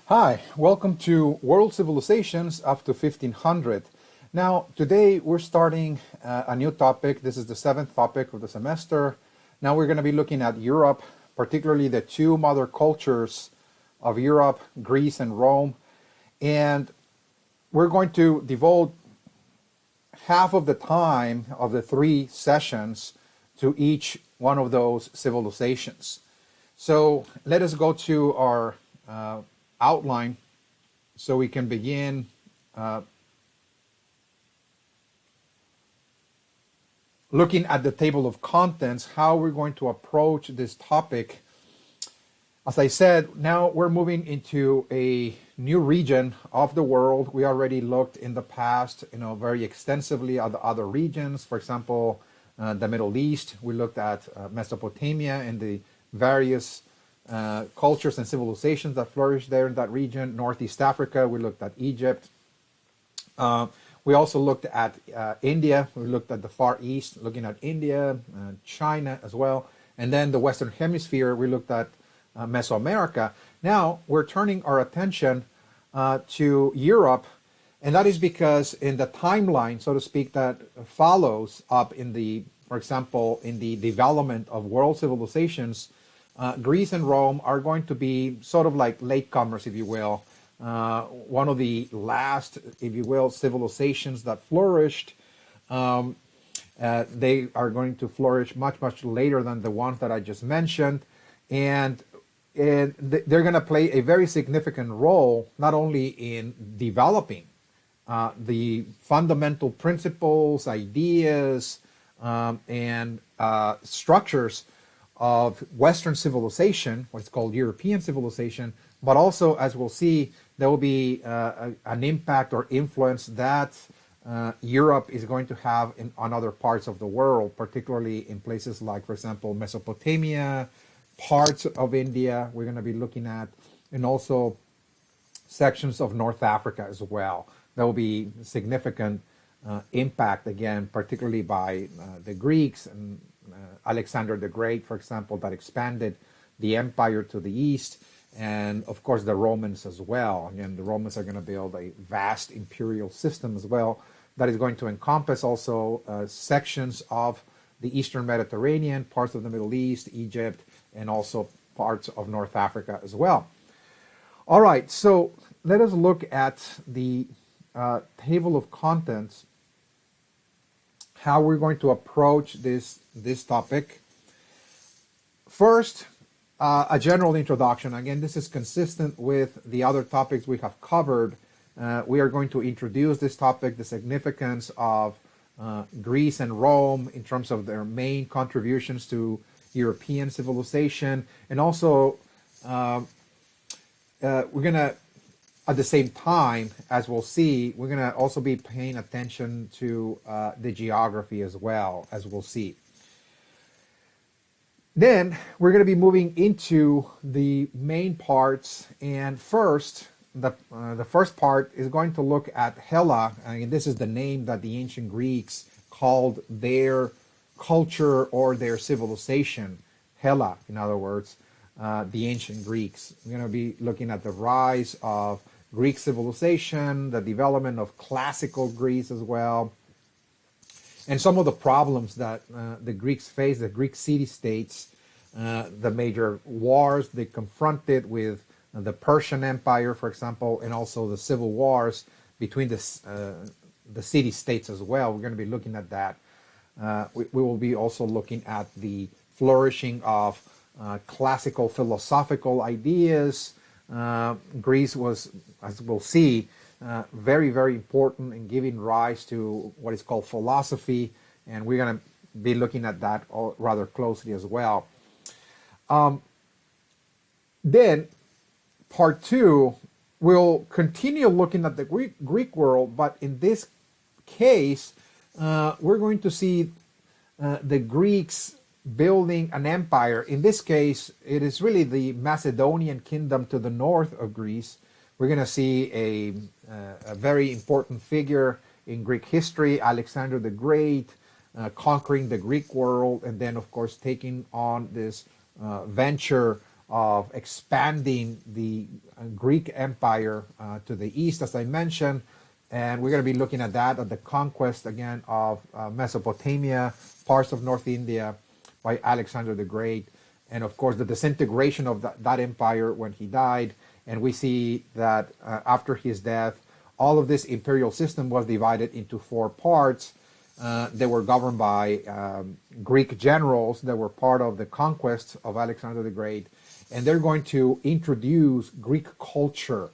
Hi, welcome to World Civilizations up to 1500. Now, today we're starting a new topic. This is the seventh topic of the semester. Now we're going to be looking at Europe, particularly the two mother cultures of Europe, Greece and Rome. And we're going to devote half of the time of the three sessions to each one of those civilizations. So let us go to our outline so we can begin looking at the table of contents, how we're going to approach this topic. As I said, now we're moving into a new region of the world. We already looked in the past, very extensively at the other regions. For example, the Middle East. We looked at Mesopotamia and the various cultures and civilizations that flourished there in that region. Northeast Africa, we looked at Egypt. We also looked at India. We looked at the Far East, looking at India, China as well. And then the Western Hemisphere, we looked at Mesoamerica. Now we're turning our attention to Europe, and that is because in the timeline, so to speak, that follows up for example, in the development of world civilizations, Greece and Rome are going to be sort of like latecomers, if you will. One of the last, if you will, civilizations that flourished. They are going to flourish much, much later than the ones that I just mentioned. And they're going to play a very significant role, not only in developing the fundamental principles, ideas, and structures of Western civilization, what's called European civilization, but also, as we'll see, there will be an impact or influence that Europe is going to have on other parts of the world, particularly in places like, for example, Mesopotamia, parts of India we're going to be looking at, and also sections of North Africa as well. There will be significant impact, again, particularly by the Greeks and Alexander the Great, for example, that expanded the empire to the east, and of course the Romans as well. Again, the Romans are going to build a vast imperial system as well that is going to encompass also sections of the Eastern Mediterranean, parts of the Middle East, Egypt, and also parts of North Africa as well. All right, so let us look at the table of contents, how we're going to approach this topic. First, a general introduction. Again, this is consistent with the other topics we have covered. We are going to introduce this topic, the significance of Greece and Rome in terms of their main contributions to European civilization, and also we're going to, at the same time, as we'll see, we're going to also be paying attention to the geography as well, as we'll see. Then we're going to be moving into the main parts, and first, the first part is going to look at Hella. I mean, this is the name that the ancient Greeks called their culture or their civilization. Hella, in other words, the ancient Greeks. We're going to be looking at the rise of Greek civilization, the development of classical Greece as well, and some of the problems that the Greeks faced, the Greek city-states, the major wars they confronted with the Persian Empire, for example, and also the civil wars between the city-states as well. We're going to be looking at that. We will be also looking at the flourishing of classical philosophical ideas. Greece was, as we'll see, very, very important in giving rise to what is called philosophy, and we're going to be looking at that rather closely as well. Then, part two, we'll continue looking at the Greek world, but in this case, we're going to see the Greeks building an empire. In this case, it is really the Macedonian kingdom to the north of Greece. We're going to see a very important figure in Greek history, Alexander the Great, conquering the Greek world, and then, of course, taking on this venture of expanding the Greek Empire to the east, as I mentioned. And we're going to be looking at that, at the conquest again of Mesopotamia, parts of North India by Alexander the Great, and of course the disintegration of that empire when he died. And we see that after his death, all of this imperial system was divided into four parts. They were governed by Greek generals that were part of the conquest of Alexander the Great, and they're going to introduce Greek culture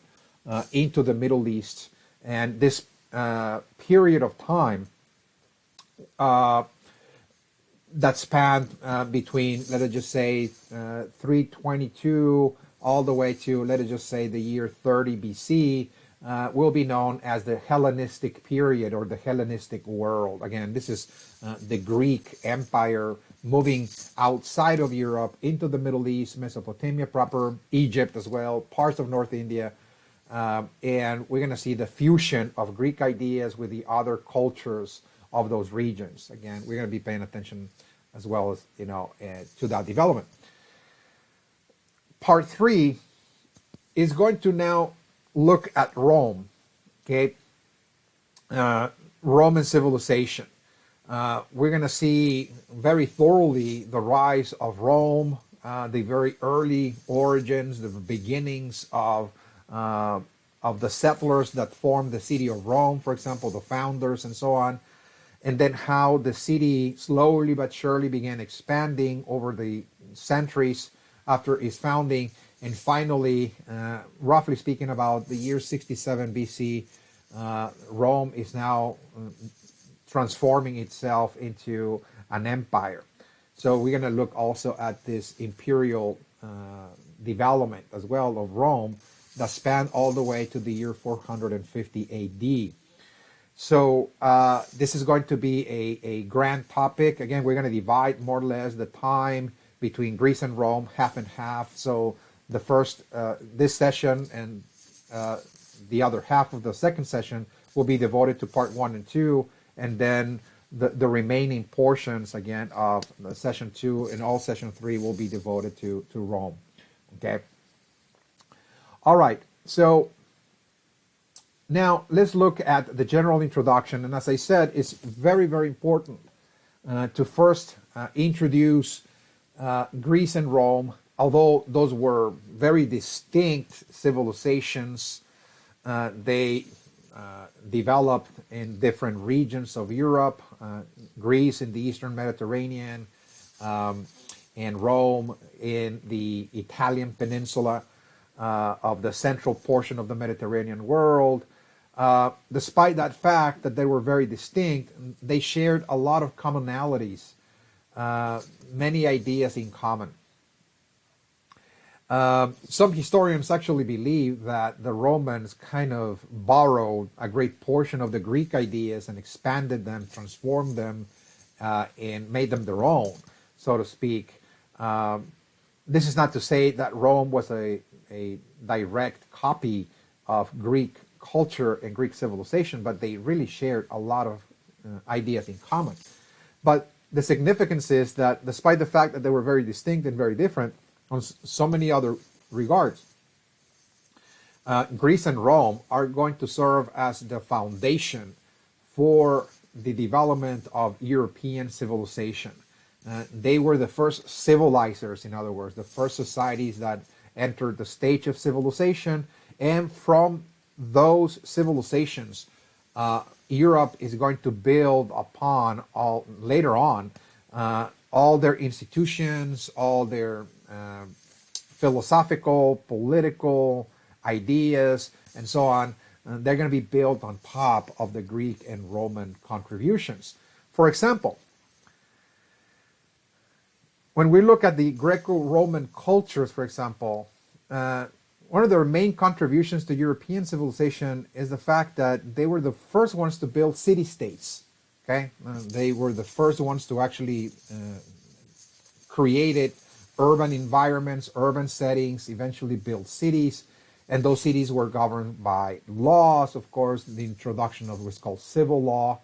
into the Middle East. And this period of time that spanned between, let us just say, 322 all the way to, let us just say, the year 30 BC, will be known as the Hellenistic period or the Hellenistic world. Again, this is the Greek Empire moving outside of Europe into the Middle East, Mesopotamia proper, Egypt as well, parts of North India. And we're going to see the fusion of Greek ideas with the other cultures of those regions. Again, we're going to be paying attention as well as, to that development. Part 3 is going to now look at Rome, okay? Roman civilization. We're going to see very thoroughly the rise of Rome, the very early origins, the beginnings of the settlers that formed the city of Rome, for example, the founders and so on, and then how the city slowly but surely began expanding over the centuries after its founding, and finally, roughly speaking, about the year 67 BC, Rome is now transforming itself into an empire. So we're going to look also at this imperial development as well of Rome that spanned all the way to the year 450 AD. So this is going to be a grand topic. Again, we're going to divide more or less the time between Greece and Rome, half and half. So the first, this session and the other half of the second session will be devoted to part 1 and 2, and then the remaining portions, again, of the session 2 and all session 3 will be devoted to Rome. Okay? All right, so now let's look at the general introduction. And as I said, it's very, very important to first introduce Greece and Rome. Although those were very distinct civilizations, they developed in different regions of Europe, Greece in the Eastern Mediterranean, and Rome in the Italian peninsula of the central portion of the Mediterranean world. Despite that fact that they were very distinct, they shared a lot of commonalities, many ideas in common. Some historians actually believe that the Romans kind of borrowed a great portion of the Greek ideas and expanded them, transformed them, and made them their own, so to speak. This is not to say that Rome was a direct copy of Greek culture and Greek civilization, but they really shared a lot of ideas in common. But the significance is that despite the fact that they were very distinct and very different on so many other regards, Greece and Rome are going to serve as the foundation for the development of European civilization. They were the first civilizers, in other words, the first societies that entered the stage of civilization, and from those civilizations, Europe is going to build upon later on all their institutions, all their philosophical, political ideas, and so on. They're going to be built on top of the Greek and Roman contributions. For example, when we look at the Greco-Roman cultures, for example, one of their main contributions to European civilization is the fact that they were the first ones to build city-states. Okay, they were the first ones to actually create urban environments, urban settings, eventually build cities, and those cities were governed by laws. Of course, the introduction of what's called civil law.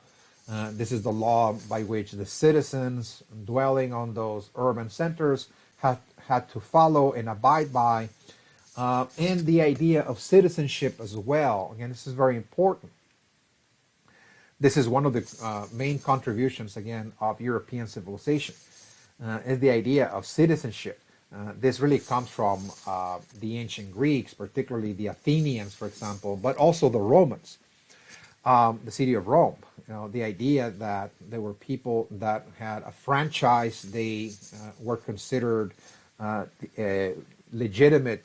This is the law by which the citizens dwelling on those urban centers had to follow and abide by, and the idea of citizenship as well. Again, this is very important. This is one of the main contributions, again, of European civilization, is the idea of citizenship. This really comes from the ancient Greeks, particularly the Athenians, for example, but also the Romans, the city of Rome. The idea that there were people that had a franchise, they were considered legitimate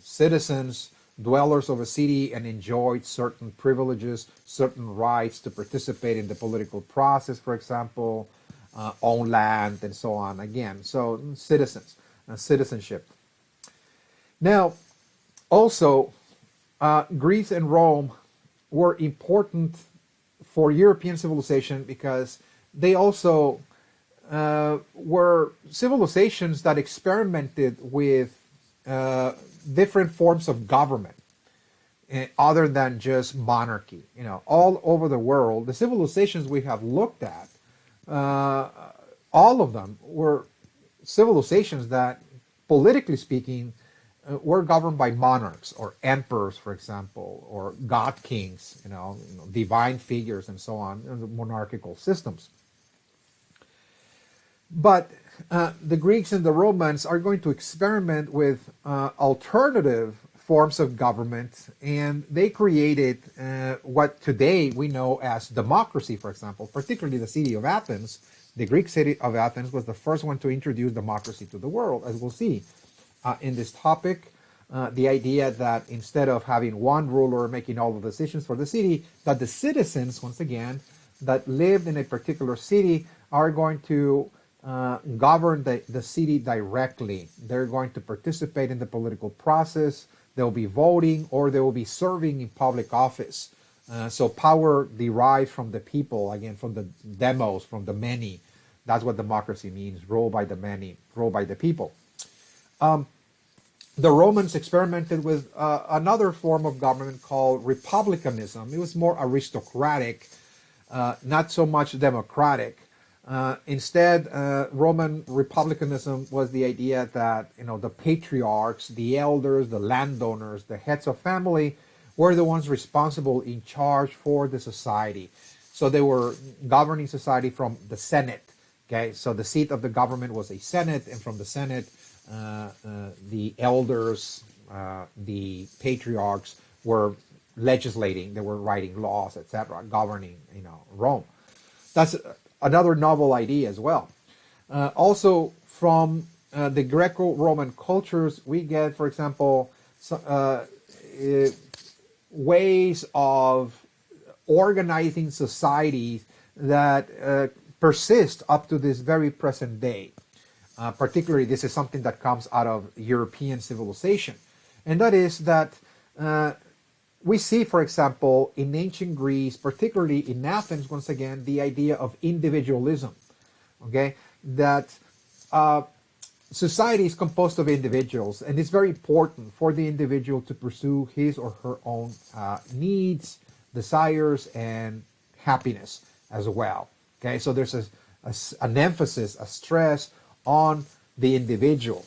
citizens, dwellers of a city, and enjoyed certain privileges, certain rights to participate in the political process, for example, own land, and so on. Again, so citizens, citizenship. Now, also, Greece and Rome were important for European civilization because they also were civilizations that experimented with different forms of government other than just monarchy. All over the world, the civilizations we have looked at, all of them were civilizations that, politically speaking, were governed by monarchs or emperors, for example, or god kings, divine figures, and so on, monarchical systems. But the Greeks and the Romans are going to experiment with alternative forms of government, and they created what today we know as democracy, for example, particularly the city of Athens. The Greek city of Athens was the first one to introduce democracy to the world, as we'll see in this topic. The idea that instead of having one ruler making all the decisions for the city, that the citizens, once again, that lived in a particular city are going to govern the city directly. They're going to participate in the political process. They'll be voting, or they will be serving in public office. So power derives from the people, again, from the demos, from the many. That's what democracy means, rule by the many, rule by the people. The Romans experimented with another form of government called republicanism. It was more aristocratic, not so much democratic. Instead, Roman republicanism was the idea that the patriarchs, the elders, the landowners, the heads of family were the ones responsible, in charge for the society. So they were governing society from the Senate. Okay, so the seat of the government was a Senate, and from the Senate, the elders, the patriarchs were legislating. They were writing laws, etc., governing, Rome. That's another novel idea as well. Also, from the Greco-Roman cultures, we get, for example, ways of organizing societies that persist up to this very present day. Particularly, this is something that comes out of European civilization. And that is that we see, for example, in ancient Greece, particularly in Athens, once again, the idea of individualism. Okay, that society is composed of individuals, and it's very important for the individual to pursue his or her own needs, desires, and happiness as well. Okay, so there's an emphasis, a stress on the individual.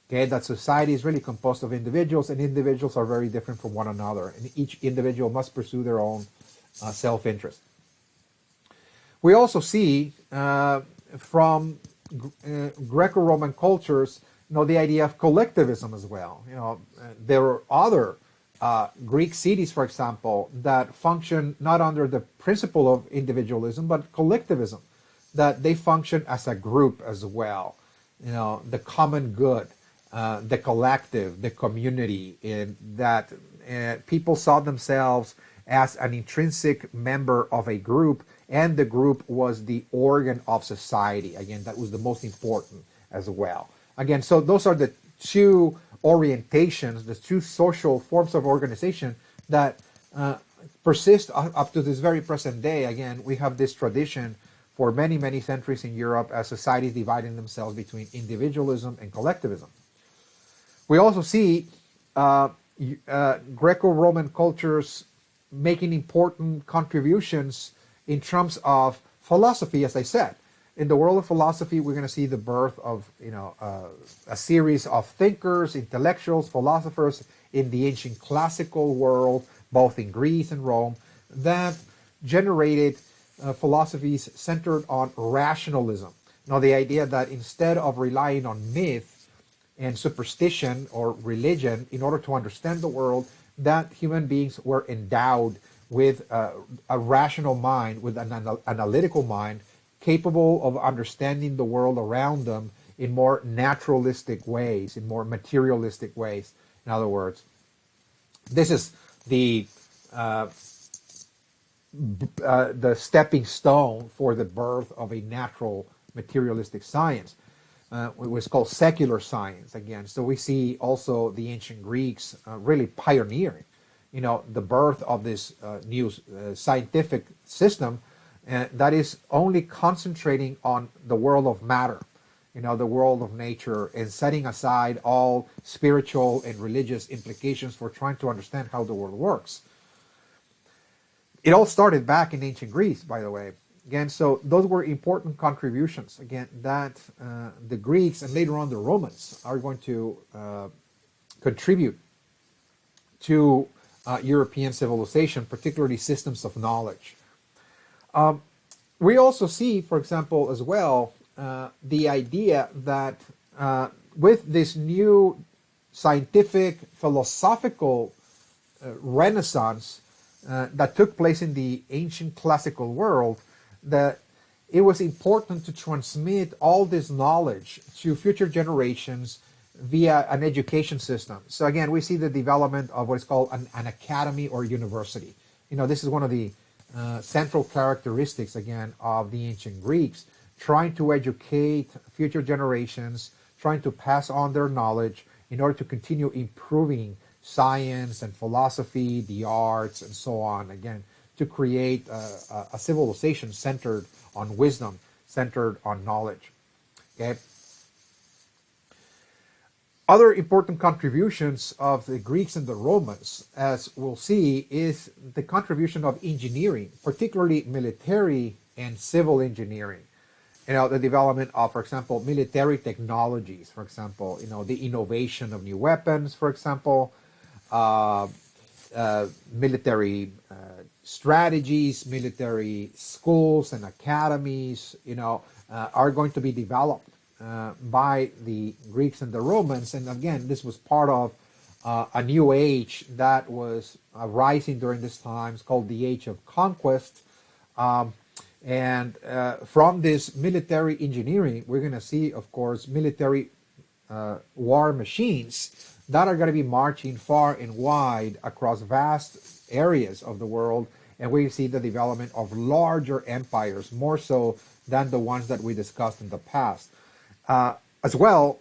Okay, that society is really composed of individuals, and individuals are very different from one another, and each individual must pursue their own self-interest. We also see from Greco-Roman cultures, the idea of collectivism as well. There are other Greek cities, for example, that function not under the principle of individualism, but collectivism, that they function as a group as well. The common good, the collective, the community, in that people saw themselves as an intrinsic member of a group, and the group was the organ of society. Again, that was the most important as well. Again, so those are the two orientations, the two social forms of organization that persist up to this very present day. Again, we have this tradition for many, many centuries in Europe as societies dividing themselves between individualism and collectivism. We also see Greco-Roman cultures making important contributions in terms of philosophy, as I said. in the world of philosophy, we're going to see the birth of a series of thinkers, intellectuals, philosophers in the ancient classical world, both in Greece and Rome, that generated philosophies centered on rationalism. Now, the idea that instead of relying on myth and superstition or religion in order to understand the world, that human beings were endowed with a rational mind, with an analytical mind, capable of understanding the world around them in more naturalistic ways, in more materialistic ways. In other words, this is the stepping stone for the birth of a natural materialistic science. It was called secular science again. So we see also the ancient Greeks really pioneering, the birth of this new scientific system that is only concentrating on the world of matter, the world of nature, and setting aside all spiritual and religious implications for trying to understand how the world works. It all started back in ancient Greece, by the way. Again, so those were important contributions, again, that the Greeks and later on the Romans are going to contribute to European civilization, particularly systems of knowledge. We also see, for example, as well, the idea that with this new scientific, philosophical renaissance that took place in the ancient classical world, that it was important to transmit all this knowledge to future generations via an education system. So again, we see the development of what is called an academy or university. This is one of the central characteristics, again, of the ancient Greeks, trying to educate future generations, trying to pass on their knowledge in order to continue improving science and philosophy, the arts, and so on, again, to create a civilization centered on wisdom, centered on knowledge. Okay. Other important contributions of the Greeks and the Romans, as we'll see, is the contribution of engineering, particularly military and civil engineering. The development of, for example, military technologies, for example, the innovation of new weapons, for example, military strategies, military schools and academies, are going to be developed by the Greeks and the Romans. And again, this was part of a new age that was rising during this time. It's called the Age of Conquest. And from this military engineering, we're going to see, of course, military war machines that are going to be marching far and wide across vast areas of the world. And we see the development of larger empires, more so than the ones that we discussed in the past. As well,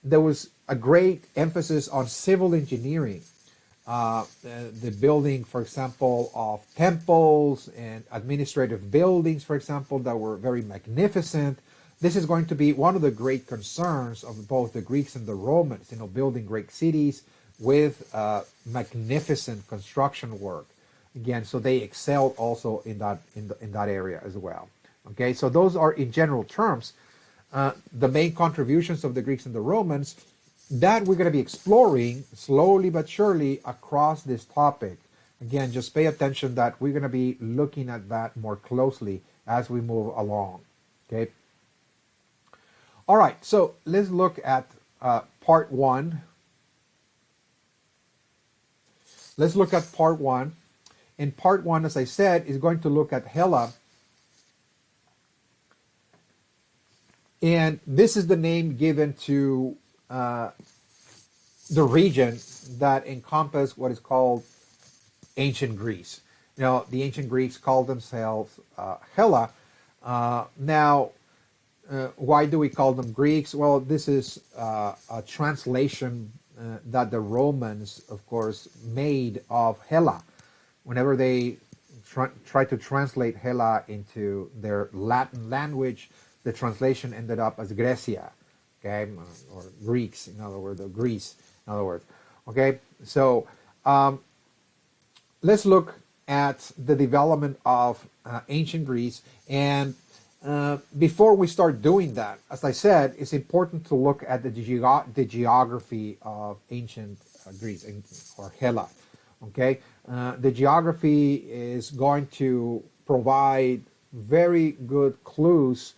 there was a great emphasis on civil engineering, the building, for example, of temples and administrative buildings, for example, that were very magnificent. This is going to be one of the great concerns of both the Greeks and the Romans, building great cities with magnificent construction work. Again, so they excelled also in that area as well. Okay, so those are, in general terms, the main contributions of the Greeks and the Romans that we're going to be exploring slowly but surely across this topic. Again, just pay attention that we're going to be looking at that more closely as we move along. Okay. All right, so let's look at part one. Let's look at part one. And part one, as I said, is going to look at Hela. And this is the name given to the region that encompassed what is called ancient Greece. The ancient Greeks called themselves Hela. Now, why do we call them Greeks? Well, this is a translation that the Romans, of course, made of Hela. Whenever they tried to translate Hela into their Latin language, the translation ended up as Grecia, okay, or Greeks, in other words, or Greece, in other words. Okay, so let's look at the development of ancient Greece, and Before we start doing that, as I said, it's important to look at the geography of ancient Greece or Hela. Okay, the geography is going to provide very good clues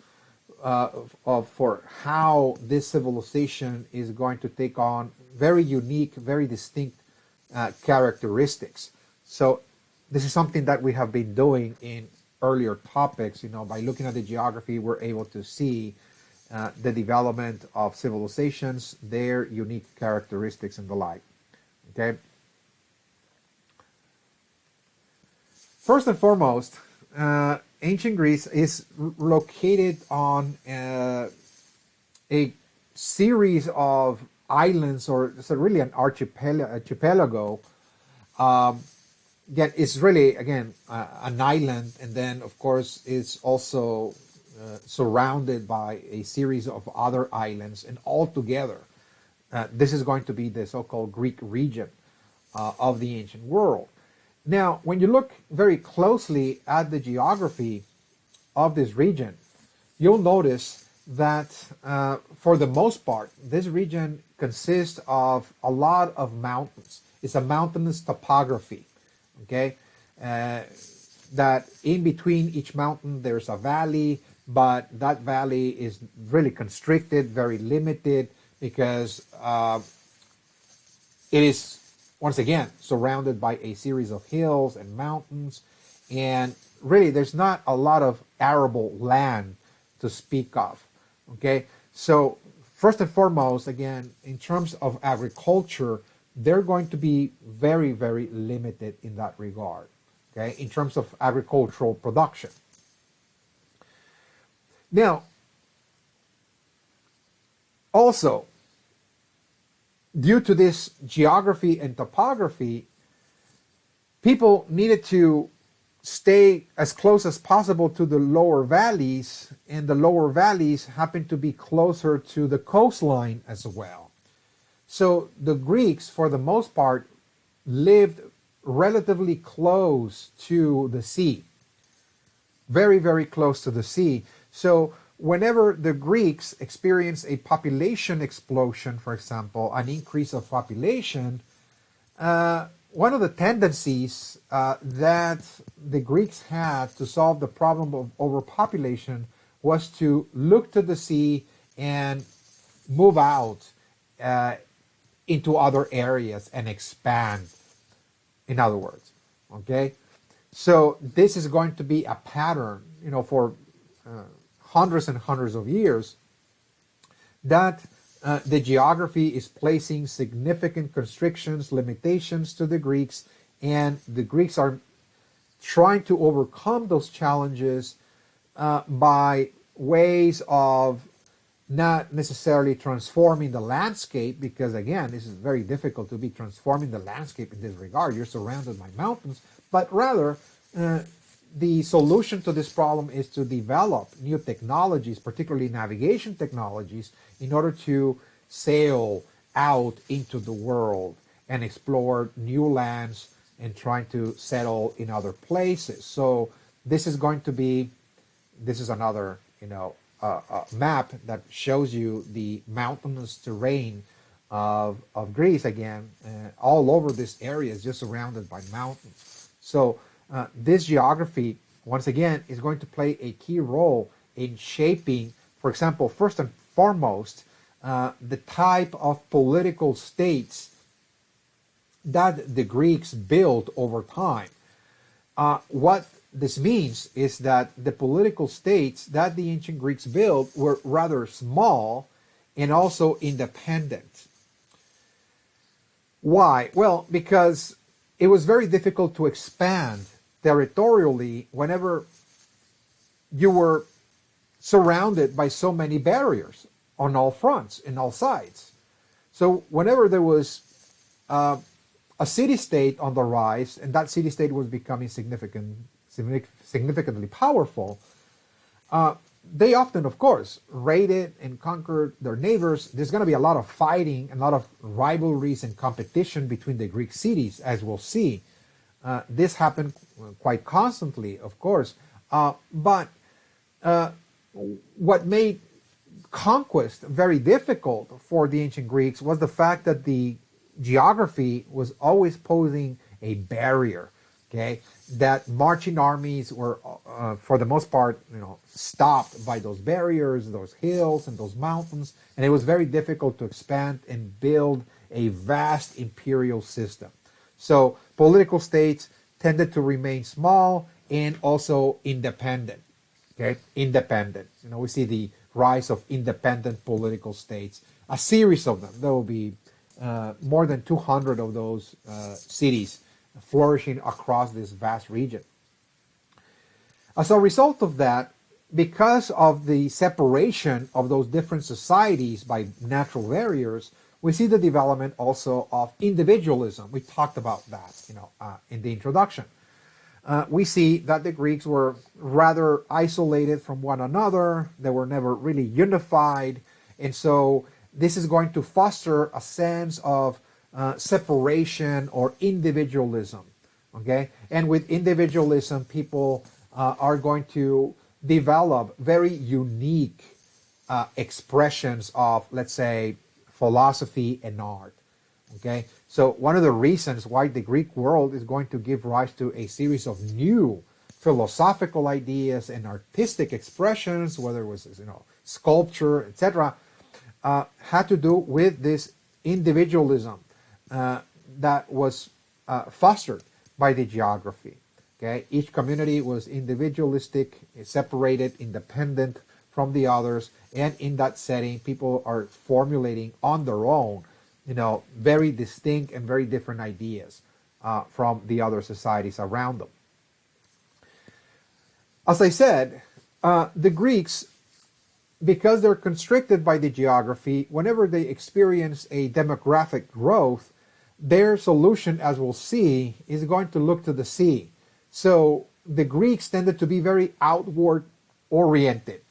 for how this civilization is going to take on very unique, very distinct characteristics. So this is something that we have been doing in earlier topics. By looking at the geography, we're able to see the development of civilizations, their unique characteristics, and the like. Okay. First and foremost, ancient Greece is located on a series of islands, or it's really an archipelago. Again, it's really, again, an island, and then, of course, it's also surrounded by a series of other islands, and all together, this is going to be the so-called Greek region of the ancient world. Now, when you look very closely at the geography of this region, you'll notice that for the most part, this region consists of a lot of mountains. It's a mountainous topography, okay? That in between each mountain, there's a valley, but that valley is really constricted, very limited, because it is, once again, surrounded by a series of hills and mountains, and really there's not a lot of arable land to speak of. Okay, so first and foremost, again, in terms of agriculture, they're going to be very, very limited in that regard. Okay, in terms of agricultural production. Now, also, due to this geography and topography, people needed to stay as close as possible to the lower valleys, and the lower valleys happen to be closer to the coastline as well. So the Greeks, for the most part, lived relatively close to the sea, very, very close to the sea. So whenever the Greeks experience a population explosion, for example, an increase of population, one of the tendencies that the Greeks had to solve the problem of overpopulation was to look to the sea and move out into other areas and expand, in other words. Okay? So this is going to be a pattern, for hundreds and hundreds of years, that the geography is placing significant constrictions, limitations to the Greeks, and the Greeks are trying to overcome those challenges by ways of not necessarily transforming the landscape, because again, this is very difficult to be transforming the landscape in this regard. You're surrounded by mountains, but rather the solution to this problem is to develop new technologies, particularly navigation technologies, in order to sail out into the world and explore new lands and trying to settle in other places. So this is another, map that shows you the mountainous terrain of Greece, again, all over this area is just surrounded by mountains. So this geography, once again, is going to play a key role in shaping, for example, first and foremost, the type of political states that the Greeks built over time. What this means is that the political states that the ancient Greeks built were rather small and also independent. Why? Well, because it was very difficult to expand territorially whenever you were surrounded by so many barriers on all fronts, in all sides. So whenever there was a city-state on the rise, and that city-state was becoming significantly powerful, they often, of course, raided and conquered their neighbors. There's going to be a lot of fighting, a lot of rivalries and competition between the Greek cities, as we'll see. This happened quite constantly, of course, but what made conquest very difficult for the ancient Greeks was the fact that the geography was always posing a barrier. Okay, that marching armies were, for the most part, stopped by those barriers, those hills, and those mountains, and it was very difficult to expand and build a vast imperial system. So political states tended to remain small and also independent. Okay, independent. We see the rise of independent political states, a series of them. There will be more than 200 of those cities flourishing across this vast region. As a result of that, because of the separation of those different societies by natural barriers, we see the development also of individualism. We talked about that, in the introduction. We see that the Greeks were rather isolated from one another. They were never really unified. And so this is going to foster a sense of separation or individualism. Okay? And with individualism, people are going to develop very unique expressions of, let's say, philosophy and art. Okay, so one of the reasons why the Greek world is going to give rise to a series of new philosophical ideas and artistic expressions, whether it was sculpture, etc., had to do with this individualism that was fostered by the geography. Okay, each community was individualistic, separated, independent from the others, and in that setting, people are formulating on their own, very distinct and very different ideas from the other societies around them. As I said, the Greeks, because they're constricted by the geography, whenever they experience a demographic growth, their solution, as we'll see, is going to look to the sea. So the Greeks tended to be very outward oriented.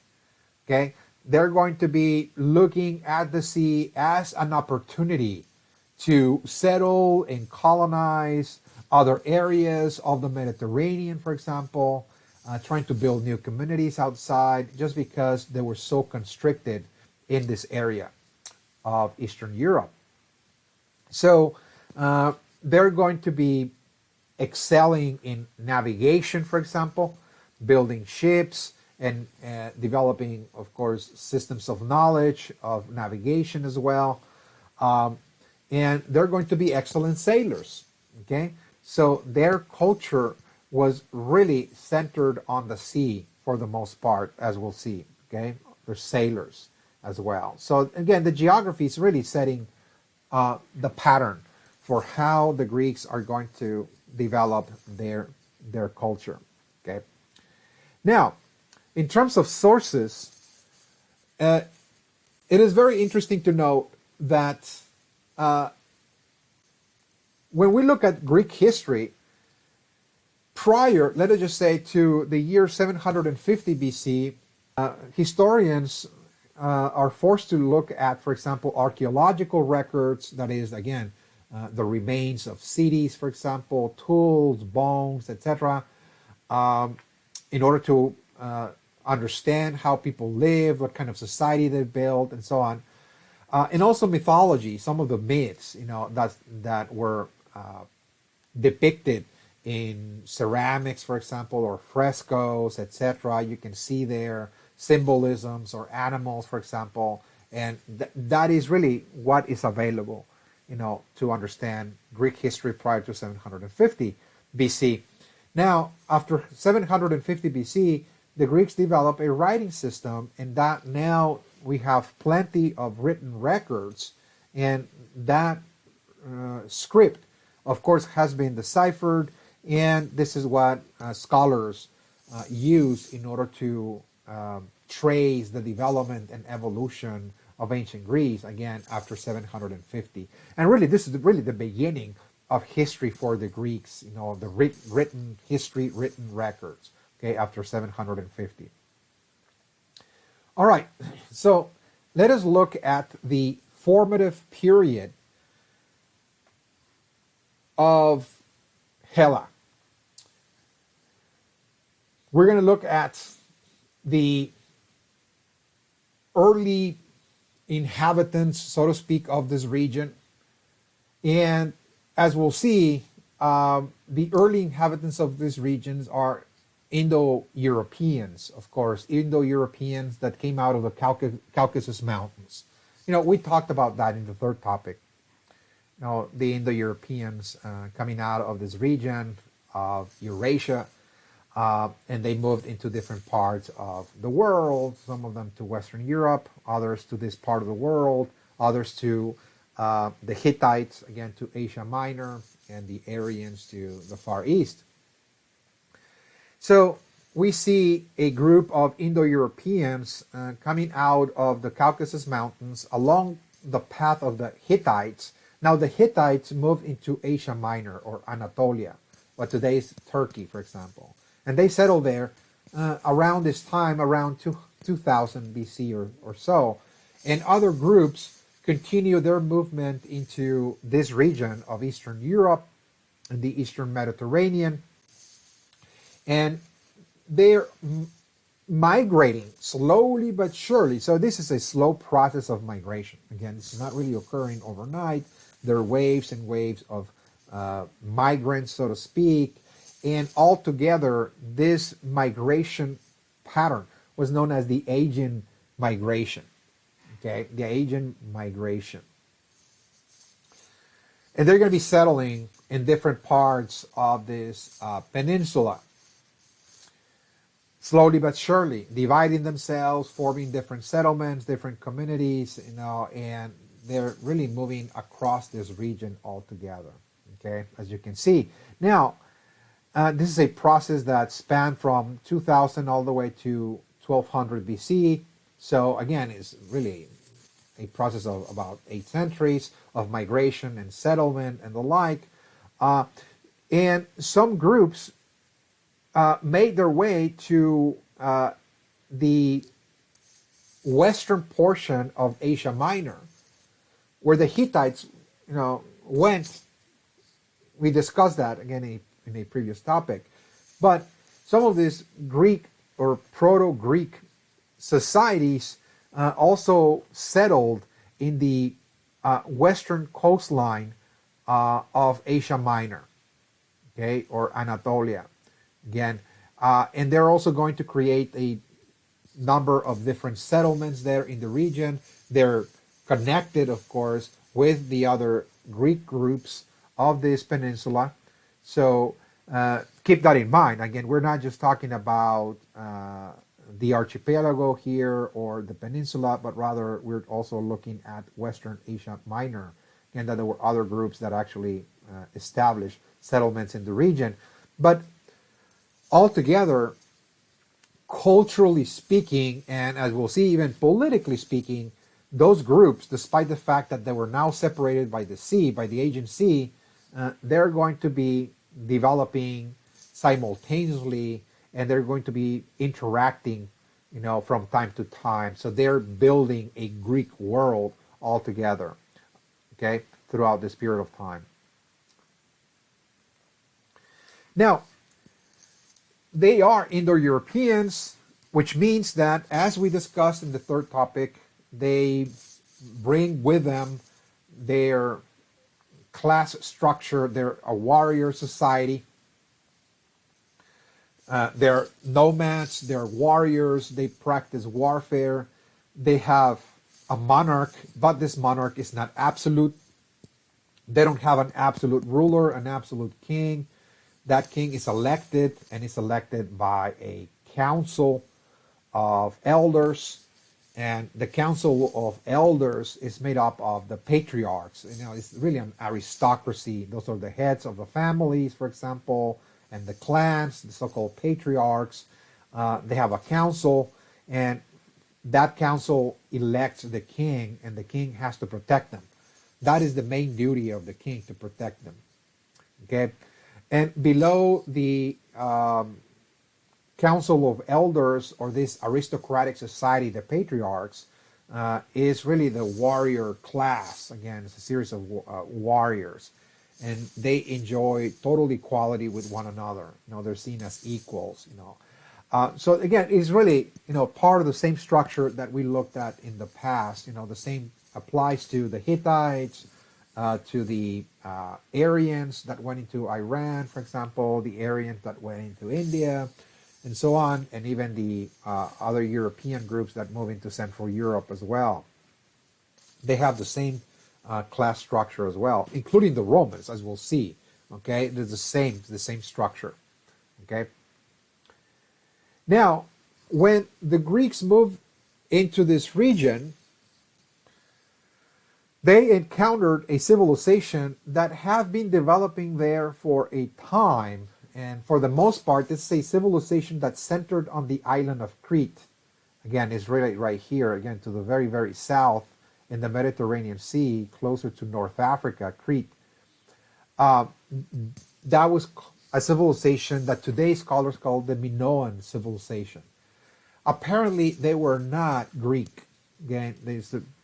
Okay? They're going to be looking at the sea as an opportunity to settle and colonize other areas of the Mediterranean, for example, trying to build new communities outside just because they were so constricted in this area of Eastern Europe. So they're going to be excelling in navigation, for example, building ships, and developing, of course, systems of knowledge of navigation as well. And they're going to be excellent sailors. Okay, so their culture was really centered on the sea for the most part, as we'll see. Okay, they're sailors as well. So again, the geography is really setting the pattern for how the Greeks are going to develop their culture. Okay, now, in terms of sources, it is very interesting to note that when we look at Greek history, prior, let us just say, to the year 750 BC, historians are forced to look at, for example, archaeological records, that is, again, the remains of cities, for example, tools, bones, etc., in order to understand how people live, what kind of society they built, and so on. And also mythology, some of the myths, that were depicted in ceramics, for example, or frescoes, etc. You can see there symbolisms or animals, for example, and that is really what is available, to understand Greek history prior to 750 BC. Now, after 750 BC, the Greeks develop a writing system, and that now we have plenty of written records, and that script, of course, has been deciphered, and this is what scholars use in order to trace the development and evolution of ancient Greece, again, after 750. And really, this is really the beginning of history for the Greeks, the written history, written records, okay, after 750. All right, so let us look at the formative period of Hella. We're going to look at the early inhabitants, so to speak, of this region. And as we'll see, the early inhabitants of these regions are Indo-Europeans, of course, Indo-Europeans that came out of the Caucasus Mountains. We talked about that in the third topic. The Indo-Europeans coming out of this region of Eurasia, and they moved into different parts of the world, some of them to Western Europe, others to this part of the world, others to the Hittites, again, to Asia Minor, and the Aryans to the Far East. So we see a group of Indo-Europeans coming out of the Caucasus Mountains along the path of the Hittites. Now, the Hittites moved into Asia Minor, or Anatolia, what today is Turkey, for example. And they settled there around this time, around 2000 BC or so. And other groups continue their movement into this region of Eastern Europe and the Eastern Mediterranean. And they're migrating slowly but surely. So this is a slow process of migration. Again, this is not really occurring overnight. There are waves and waves of migrants, so to speak. And altogether, this migration pattern was known as the Aegean migration. Okay, the Aegean migration. And they're going to be settling in different parts of this peninsula. Slowly but surely, dividing themselves, forming different settlements, different communities, and they're really moving across this region altogether. Okay, as you can see. Now, this is a process that spanned from 2000 all the way to 1200 BC. So again, it's really a process of about 8 centuries of migration and settlement and the like. And some groups made their way to the western portion of Asia Minor, where the Hittites, went. We discussed that again in a previous topic. But some of these Greek or Proto-Greek societies also settled in the western coastline of Asia Minor, okay, or Anatolia. Again, and they're also going to create a number of different settlements there in the region. They're connected, of course, with the other Greek groups of this peninsula. So keep that in mind. Again, we're not just talking about the archipelago here or the peninsula, but rather we're also looking at Western Asia Minor, and that there were other groups that actually established settlements in the region. But altogether, culturally speaking, and as we'll see, even politically speaking, those groups, despite the fact that they were now separated by the sea, by the Aegean Sea, they're going to be developing simultaneously, and they're going to be interacting, from time to time. So they're building a Greek world altogether, okay, throughout this period of time. Now, they are Indo-Europeans, which means that, as we discussed in the third topic, they bring with them their class structure. They're a warrior society. They're nomads, they're warriors, they practice warfare. They have a monarch, but this monarch is not absolute. They don't have an absolute ruler, an absolute king. That king is elected, and is elected by a council of elders. And the council of elders is made up of the patriarchs. It's really an aristocracy. Those are the heads of the families, for example, and the clans, the so-called patriarchs. They have a council, and that council elects the king, and the king has to protect them. That is the main duty of the king, to protect them. Okay? And below the council of elders, or this aristocratic society, the patriarchs, is really the warrior class. Again, it's a series of warriors, and they enjoy total equality with one another. They're seen as equals. So again, it's really, part of the same structure that we looked at in the past. The same applies to the Hittites, to the Aryans that went into Iran, for example, the Aryans that went into India, and so on, and even the other European groups that move into Central Europe as well. They have the same class structure as well, including the Romans, as we'll see. Okay, there's the same structure. Okay. Now, when the Greeks moved into this region, they encountered a civilization that had been developing there for a time. And for the most part, this is a civilization that centered on the island of Crete. Again, it's really right here, again, to the very, very south in the Mediterranean Sea, closer to North Africa, Crete. That was a civilization that today scholars call the Minoan civilization. Apparently, they were not Greek. Again,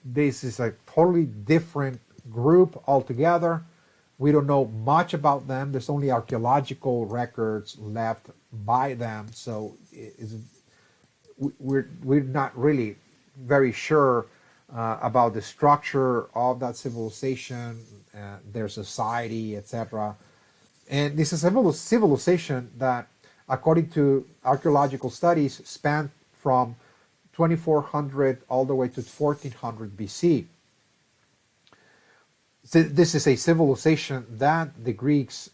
this is a totally different group altogether. We don't know much about them. There's only archaeological records left by them, so we're not really very sure about the structure of that civilization, their society, etc. And this is a civilization that, according to archaeological studies, spanned from 2400 all the way to 1400 BC. So this is a civilization that the Greeks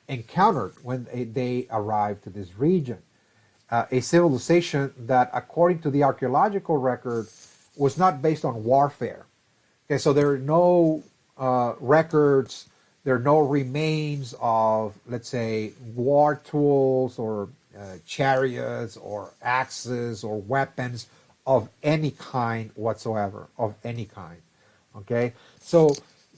encountered when they arrived to this region. A civilization that, according to the archaeological record, was not based on warfare. Okay, so there are no records, there are no remains of, let's say, war tools or chariots or axes or weapons of any kind whatsoever, of any kind. Okay, so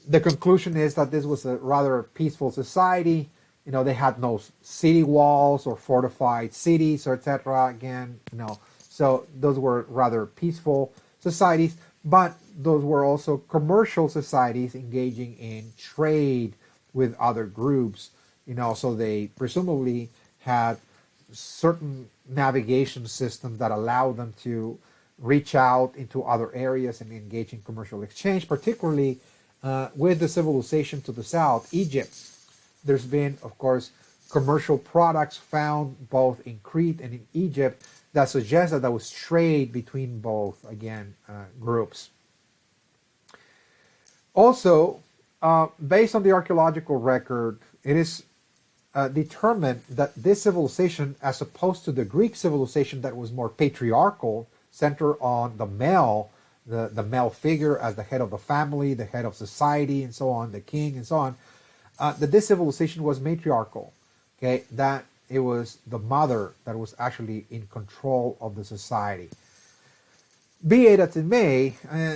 the conclusion is that this was a rather peaceful society. They had no city walls or fortified cities or etc. Again, so those were rather peaceful societies, but those were also commercial societies engaging in trade with other groups. So they presumably had certain navigation systems that allowed them to reach out into other areas and engage in commercial exchange, particularly with the civilization to the south, Egypt. There's been, of course, commercial products found both in Crete and in Egypt that suggest that there was trade between both, again, groups. Also, based on the archaeological record, it is determined that this civilization, as opposed to the Greek civilization that was more patriarchal, centered on the male, the male figure as the head of the family, the head of society, and so on, the king, and so on, that this civilization was matriarchal. Okay, that it was the mother that was actually in control of the society. Be it as it may,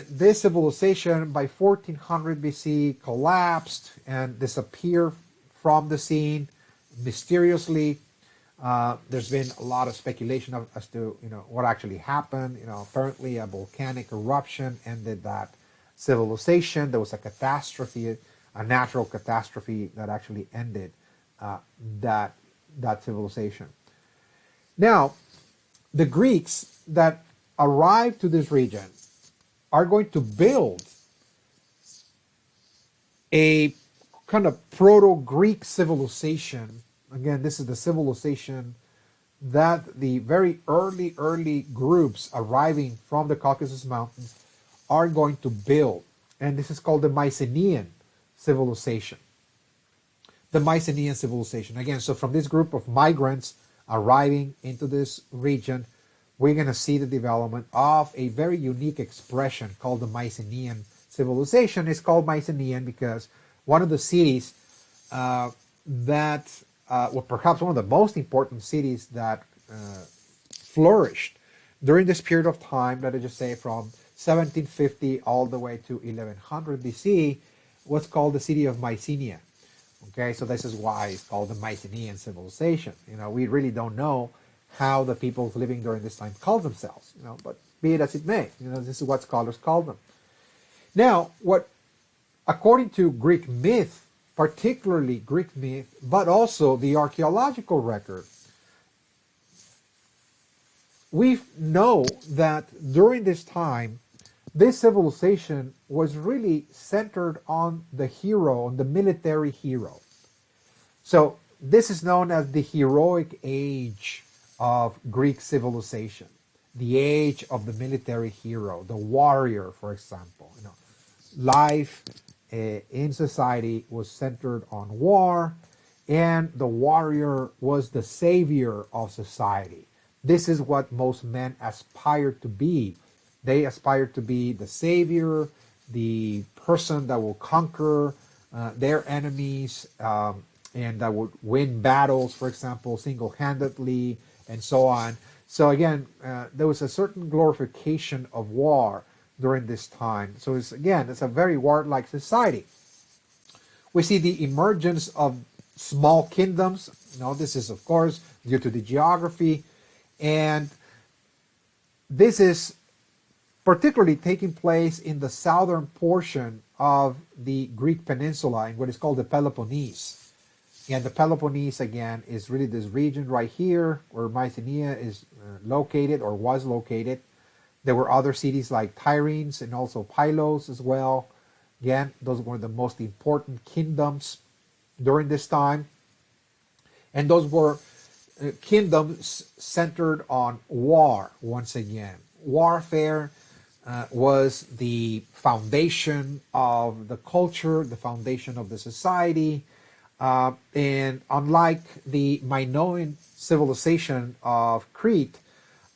this civilization by 1400 BC collapsed and disappeared from the scene mysteriously. There's been a lot of speculation as to what actually happened. Apparently a volcanic eruption ended that civilization. There was a catastrophe, a natural catastrophe that actually ended that civilization. Now, the Greeks that arrived to this region are going to build a kind of proto-Greek civilization. Again, this is the civilization that the very early groups arriving from the Caucasus Mountains are going to build. And this is called the Mycenean civilization. The Mycenean civilization. Again, so from this group of migrants arriving into this region, we're going to see the development of a very unique expression called the Mycenean civilization. It's called Mycenean because one of the cities perhaps one of the most important cities that flourished during this period of time, let us just say from 1750 all the way to 1100 BC, was called the city of Mycenae. Okay, so this is why it's called the Mycenean civilization. We really don't know how the peoples living during this time called themselves, but be it as it may, this is what scholars call them. Now, according to Greek myth, particularly Greek myth, but also the archaeological record, we know that during this time, this civilization was really centered on the hero, on the military hero. So this is known as the heroic age of Greek civilization, the age of the military hero, the warrior, for example. Life in society was centered on war, and the warrior was the savior of society. This is what most men aspire to be. They aspire to be the savior, the person that will conquer their enemies, and that would win battles, for example, single-handedly, and so on. So again, there was a certain glorification of war during this time. So it's a very warlike society. We see the emergence of small kingdoms. This is, of course, due to the geography, and this is particularly taking place in the southern portion of the Greek peninsula in what is called the Peloponnese. And the Peloponnese, again, is really this region right here where Mycenae is located or was located. There were other cities like Tyrines and also Pylos as well. Again, those were the most important kingdoms during this time. And those were kingdoms centered on war, once again. Warfare was the foundation of the culture, the foundation of the society. And unlike the Minoan civilization of Crete,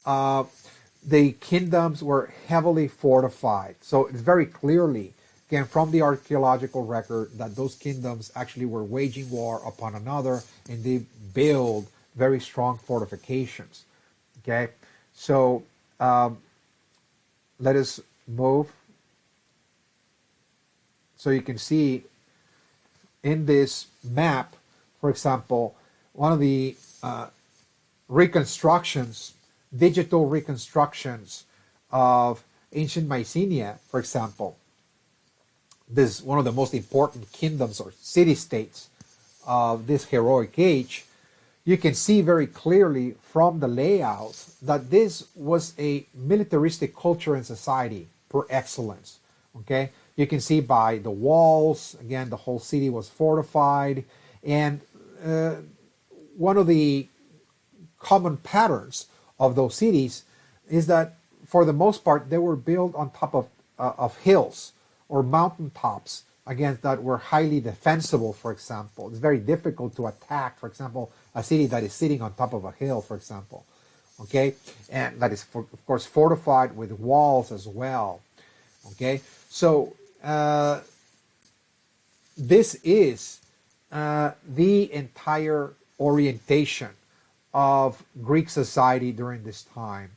the kingdoms were heavily fortified. So it's very clearly, again, from the archaeological record, that those kingdoms actually were waging war upon another, and they build very strong fortifications. Okay, so let us move. So you can see in this map, for example, one of the reconstructions, digital reconstructions of ancient Mycenae, for example. This is one of the most important kingdoms or city-states of this heroic age. You can see very clearly from the layout that this was a militaristic culture and society per excellence. Okay, you can see by the walls, again, the whole city was fortified, and one of the common patterns of those cities is that, for the most part, they were built on top of hills or mountain tops, again, that were highly defensible, for example. It's very difficult to attack, for example, a city that is sitting on top of a hill, for example. Okay, and that is, of course, fortified with walls as well. Okay, so this is the entire orientation of Greek society during this time.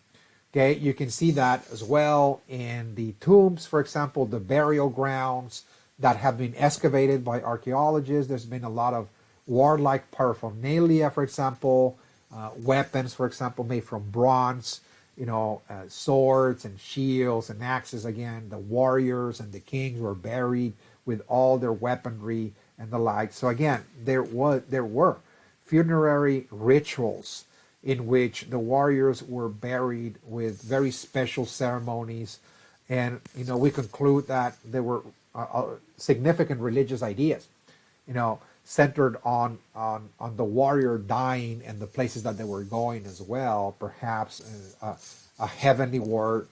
Okay, you can see that as well in the tombs, for example, the burial grounds that have been excavated by archaeologists. There's been a lot of warlike paraphernalia, for example, weapons, for example, made from bronze, swords and shields and axes. Again, the warriors and the kings were buried with all their weaponry and the like. So again, there were funerary rituals in which the warriors were buried with very special ceremonies, and we conclude that there were significant religious ideas, centered on the warrior dying and the places that they were going as well. Perhaps a heavenly world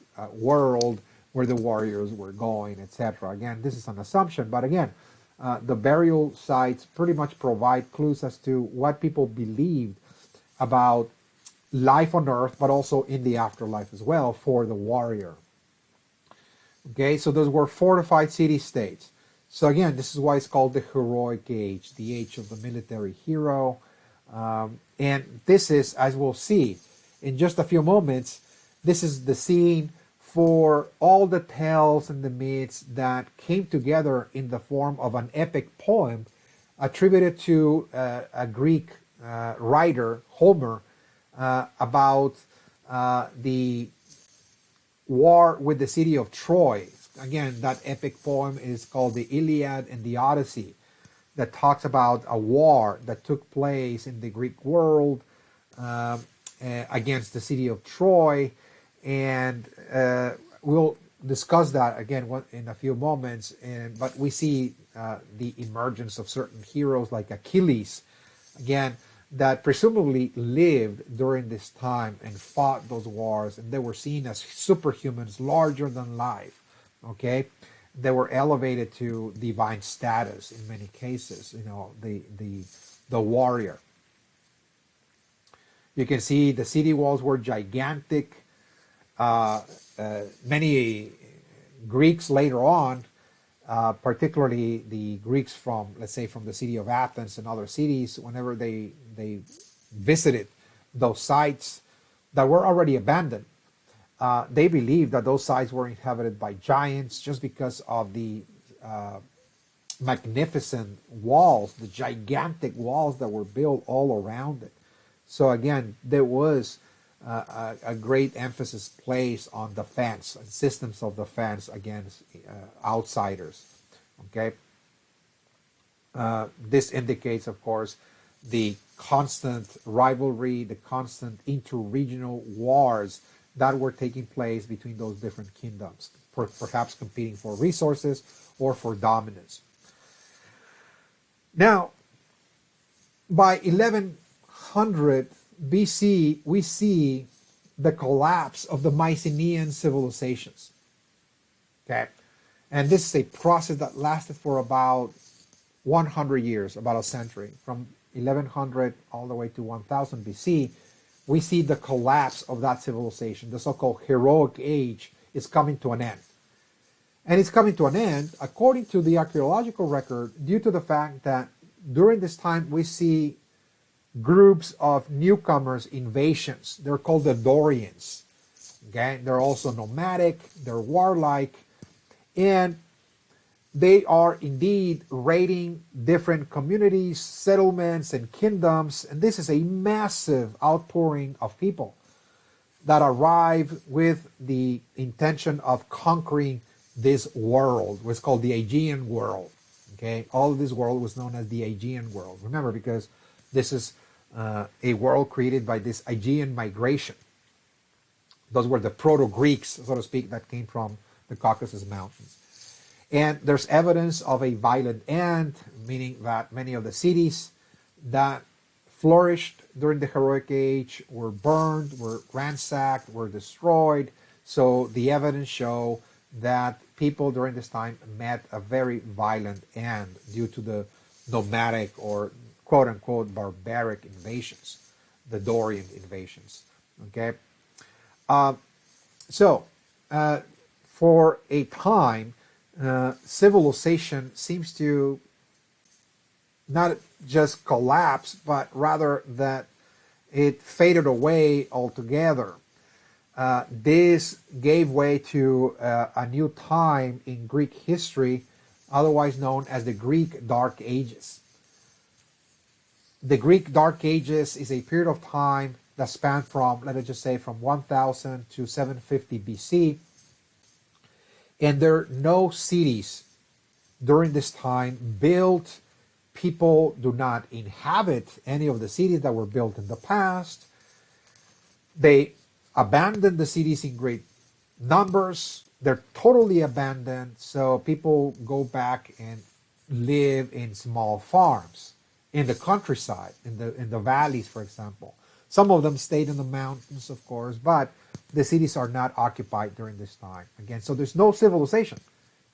where the warriors were going, etc. Again, this is an assumption, but again, the burial sites pretty much provide clues as to what people believed about life on earth, but also in the afterlife as well for the warrior. Okay, so those were fortified city-states. So again, this is why it's called the heroic age, the age of the military hero. And this is, as we'll see in just a few moments, this is the scene for all the tales and the myths that came together in the form of an epic poem attributed to a Greek writer, Homer, about the war with the city of Troy. Again, that epic poem is called the Iliad and the Odyssey, that talks about a war that took place in the Greek world, against the city of Troy, and we'll discuss that again in a few moments. But we see the emergence of certain heroes like Achilles, again, that presumably lived during this time and fought those wars, and they were seen as superhumans, larger than life. Okay, they were elevated to divine status in many cases. The warrior. You can see the city walls were gigantic. Many Greeks later on, particularly the Greeks from, let's say, from the city of Athens and other cities, whenever they visited those sites that were already abandoned, they believed that those sites were inhabited by giants just because of the magnificent walls, the gigantic walls that were built all around it. So again, there was a great emphasis placed on defense, systems of defense against outsiders. Okay, this indicates, of course, the constant rivalry, the constant interregional wars that were taking place between those different kingdoms, perhaps competing for resources or for dominance. Now, by 1100 BC, we see the collapse of the Mycenean civilizations. Okay, and this is a process that lasted for about 100 years, about a century, from 1100 all the way to 1000 BC. We see the collapse of that civilization. The so-called heroic age is coming to an end. And it's coming to an end, according to the archaeological record, due to the fact that during this time we see groups of newcomers, invasions. They're called the Dorians. Okay, they're also nomadic, they're warlike, and they are indeed raiding different communities, settlements, and kingdoms. And this is a massive outpouring of people that arrive with the intention of conquering this world, what's called the Aegean world. Okay, all of this world was known as the Aegean world. Remember, because this is a world created by this Aegean migration. Those were the proto-Greeks, so to speak, that came from the Caucasus Mountains. And there's evidence of a violent end, meaning that many of the cities that flourished during the heroic age were burned, were ransacked, were destroyed. So the evidence show that people during this time met a very violent end due to the nomadic or quote-unquote barbaric invasions, the Dorian invasions. Okay, for a time, civilization seems to not just collapse, but rather that it faded away altogether. This gave way to a new time in Greek history, otherwise known as the Greek Dark Ages. The Greek Dark Ages is a period of time that spanned from, let us just say, from 1000 to 750 BC. And there are no cities during this time built. People do not inhabit any of the cities that were built in the past. They abandoned the cities in great numbers. They're totally abandoned. So people go back and live in small farms in the countryside, in the valleys, for example. Some of them stayed in the mountains, of course, but the cities are not occupied during this time. Again, so there's no civilization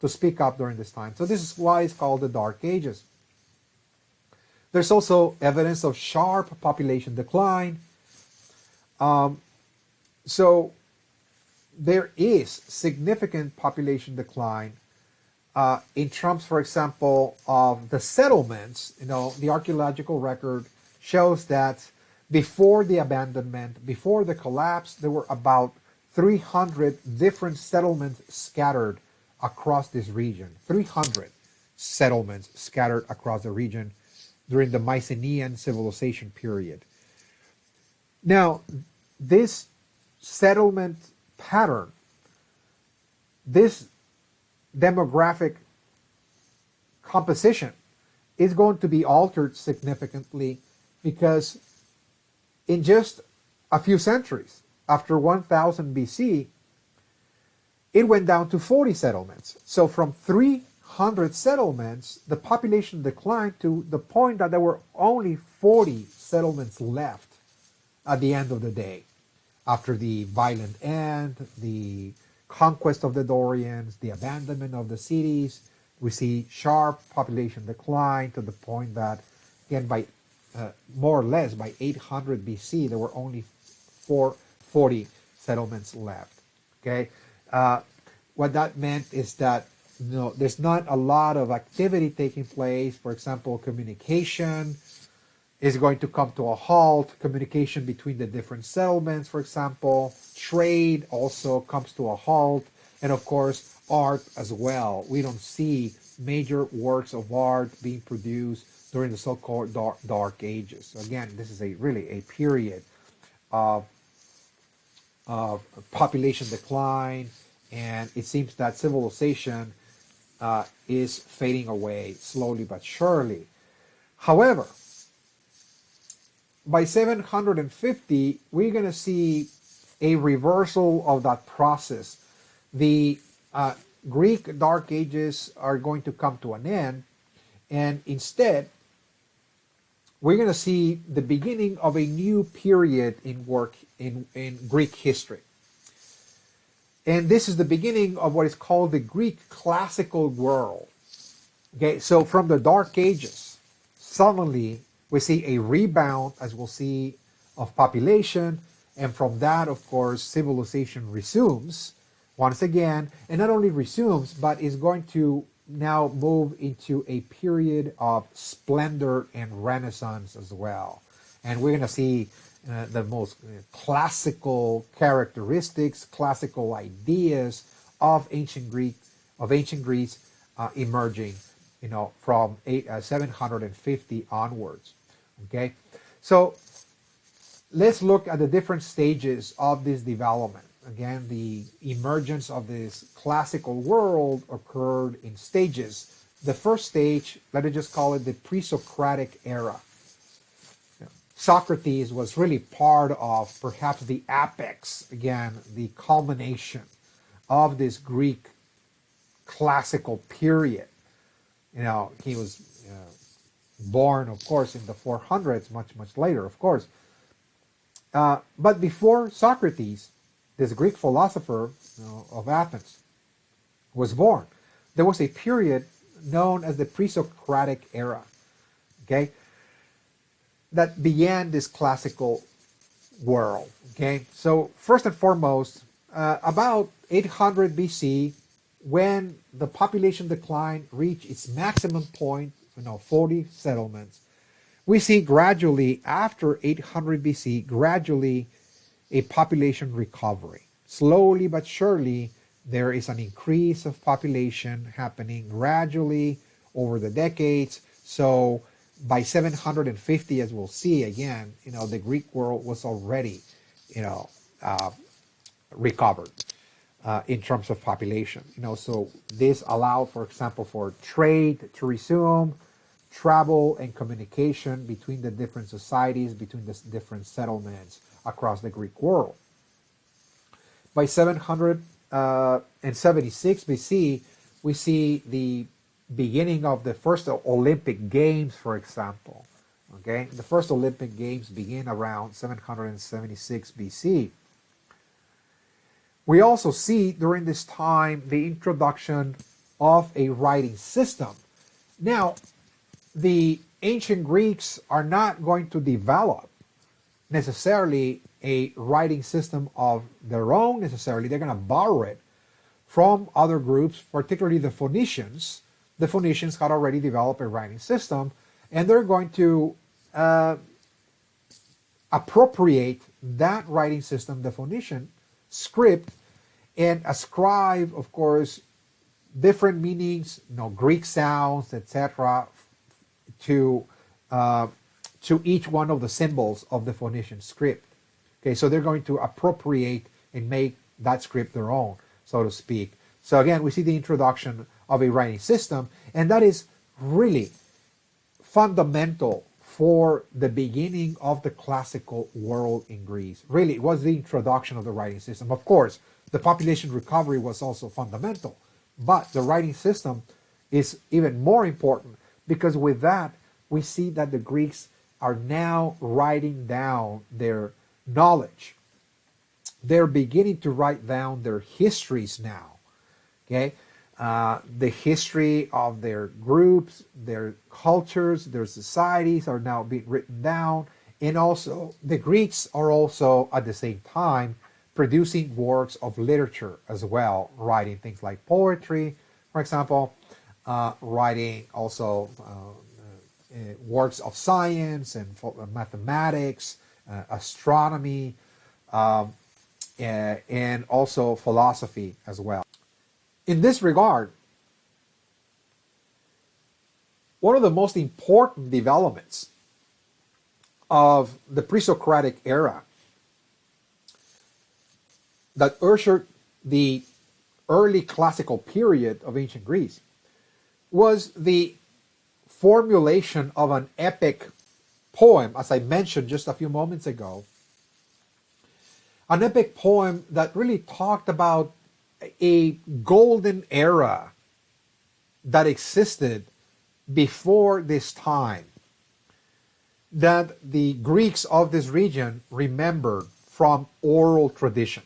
to speak of during this time. So this is why it's called the Dark Ages. There's also evidence of sharp population decline. So there is significant population decline in terms, for example, of the settlements. The archaeological record shows that before the abandonment, before the collapse, there were about 300 different settlements scattered across this region. 300 settlements scattered across the region during the Mycenean civilization period. Now, this settlement pattern, this demographic composition is going to be altered significantly, because in just a few centuries, after 1000 BC, it went down to 40 settlements. So from 300 settlements, the population declined to the point that there were only 40 settlements left at the end of the day. After the violent end, the conquest of the Dorians, the abandonment of the cities, we see sharp population decline to the point that, again, by more or less by 800 BC, there were only 40 settlements left. Okay, what that meant is that there's not a lot of activity taking place. For example, communication is going to come to a halt. Communication between the different settlements, for example, trade also comes to a halt, and of course, art as well. We don't see major works of art being produced during the so-called dark ages. So again, this is really a period of population decline, and it seems that civilization is fading away slowly but surely. However, by 750, we're going to see a reversal of that process. The Greek Dark Ages are going to come to an end, and instead, we're going to see the beginning of a new period in Greek history. And this is the beginning of what is called the Greek classical world. Okay, so from the Dark Ages, suddenly we see a rebound, as we'll see, of population, and from that, of course, civilization resumes once again, and not only resumes, but is going to now move into a period of splendor and renaissance as well. And we're going to see the most classical characteristics, classical ideas of ancient Greece emerging, from 750 onwards. Okay, so let's look at the different stages of this development. Again, the emergence of this classical world occurred in stages. The first stage, let us just call it the pre-Socratic era. Socrates was really part of perhaps the apex, again, the culmination of this Greek classical period. He was born, of course, in the 400s, much later, of course. But before Socrates, this Greek philosopher of Athens, was born, there was a period known as the pre-Socratic era, okay, that began this classical world. Okay, so first and foremost, about 800 BC, when the population decline reached its maximum point, 40 settlements, we see gradually, after 800 BC, gradually a population recovery. Slowly but surely, there is an increase of population happening gradually over the decades. So by 750, as we'll see again, the Greek world was already, recovered in terms of population. So this allowed, for example, for trade to resume, travel and communication between the different societies, between the different settlements across the Greek world. By 776 BC, we see the beginning of the first Olympic Games, for example. Okay, the first Olympic Games begin around 776 BC. We also see during this time the introduction of a writing system. Now, the ancient Greeks are not going to develop necessarily a writing system of their own necessarily. They're going to borrow it from other groups, particularly the Phoenicians. The Phoenicians had already developed a writing system, and they're going to appropriate that writing system, the Phoenician script, and ascribe, of course, different meanings, Greek sounds, etc., to each one of the symbols of the Phoenician script. Okay, so they're going to appropriate and make that script their own, so to speak. So again, we see the introduction of a writing system, and that is really fundamental for the beginning of the classical world in Greece. Really, it was the introduction of the writing system. Of course, the population recovery was also fundamental, but the writing system is even more important, because with that, we see that the Greeks are now writing down their knowledge. They're beginning to write down their histories now. Okay, the history of their groups, their cultures, their societies are now being written down. And also, the Greeks are also at the same time producing works of literature as well, writing things like poetry, for example, writing also works of science and mathematics, astronomy, and also philosophy as well. In this regard, one of the most important developments of the pre-Socratic era that ushered the early classical period of ancient Greece was the formulation of an epic poem, as I mentioned just a few moments ago. An epic poem that really talked about a golden era that existed before this time, that the Greeks of this region remembered from oral tradition.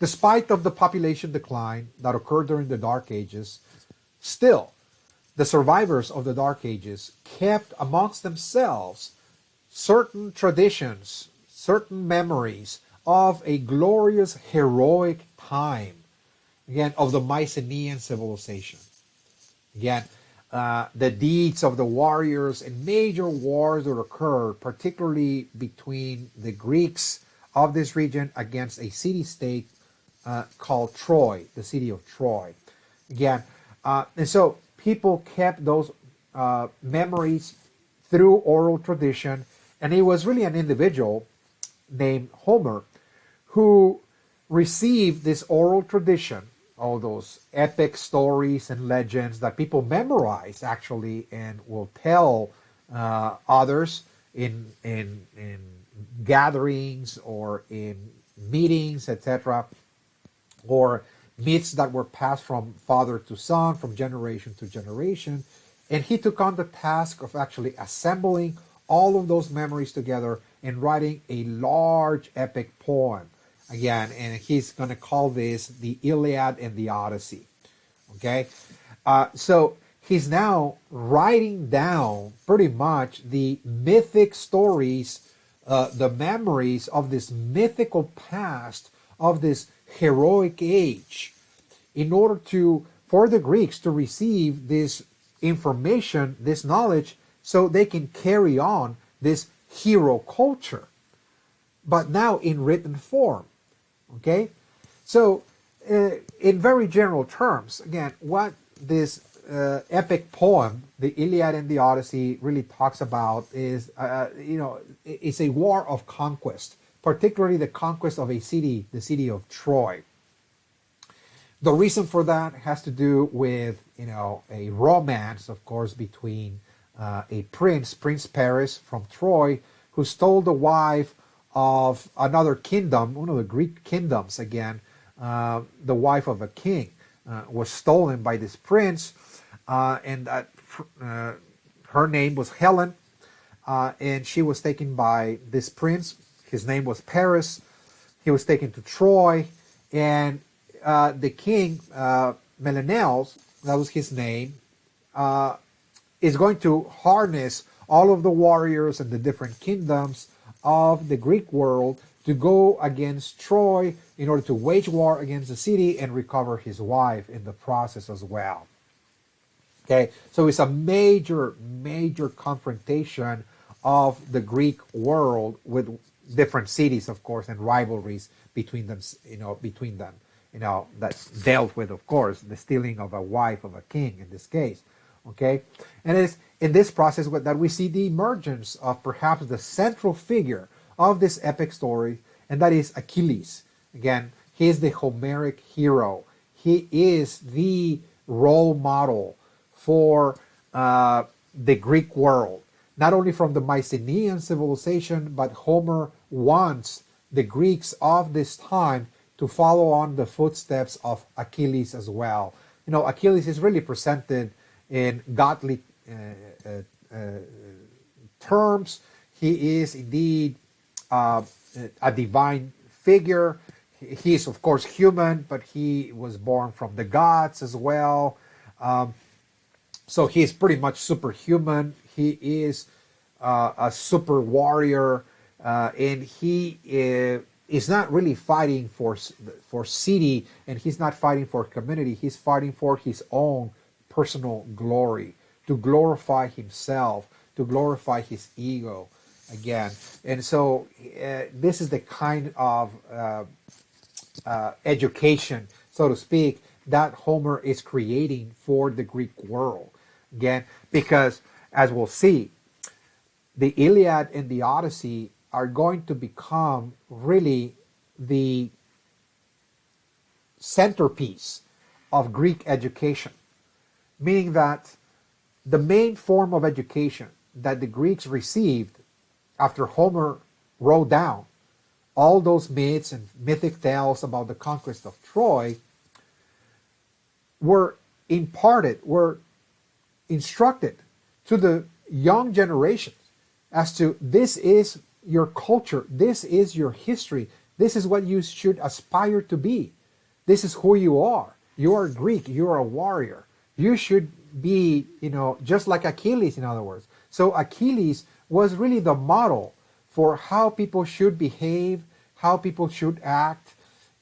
Despite of the population decline that occurred during the Dark Ages, still, the survivors of the Dark Ages kept amongst themselves certain traditions, certain memories of a glorious, heroic time, again, of the Mycenean civilization. Again, the deeds of the warriors and major wars that occurred, particularly between the Greeks of this region against a city-state called Troy, the city of Troy. Again, and so people kept those memories through oral tradition, and it was really an individual named Homer who received this oral tradition, all those epic stories and legends that people memorize actually and will tell others in gatherings or in meetings, etc., or myths that were passed from father to son, from generation to generation. And he took on the task of actually assembling all of those memories together and writing a large epic poem. Again, and he's going to call this the Iliad and the Odyssey. Okay? So he's now writing down pretty much the mythic stories, the memories of this mythical past, of this heroic age, in order for the Greeks to receive this information, this knowledge, so they can carry on this hero culture, but now in written form. Okay, so in very general terms, again, what this epic poem, the Iliad and the Odyssey, really talks about is, it's a war of conquest, particularly the conquest of a city, the city of Troy. The reason for that has to do with, a romance, of course, between a prince, Prince Paris from Troy, who stole the wife of another kingdom, one of the Greek kingdoms again. The wife of a king was stolen by this prince, and her name was Helen, and she was taken by this prince. His name was Paris. He was taken to Troy, and the king, Menelaus, that was his name, is going to harness all of the warriors and the different kingdoms of the Greek world to go against Troy in order to wage war against the city and recover his wife in the process as well. Okay, so it's a major, major confrontation of the Greek world with different cities, of course, and rivalries between them, that dealt with, of course, the stealing of a wife of a king in this case. Okay, and it's in this process that we see the emergence of perhaps the central figure of this epic story, and that is Achilles. Again, he is the Homeric hero. He is the role model for the Greek world. not only from the Mycenean civilization, but Homer wants the Greeks of this time to follow on the footsteps of Achilles as well. Achilles is really presented in godly terms. He is indeed a divine figure. He is, of course, human, but he was born from the gods as well. So he is pretty much superhuman. He is a super warrior, and he is not really fighting for city, and he's not fighting for community. He's fighting for his own personal glory, to glorify himself, to glorify his ego again. And so this is the kind of education, so to speak, that Homer is creating for the Greek world. Again, because as we'll see, the Iliad and the Odyssey are going to become really the centerpiece of Greek education, meaning that the main form of education that the Greeks received after Homer wrote down all those myths and mythic tales about the conquest of Troy were imparted, were instructed to the young generations as to this is your culture, this is your history, this is what you should aspire to be, this is who you are. You are Greek, you are a warrior. You should be, just like Achilles, in other words. So Achilles was really the model for how people should behave, how people should act,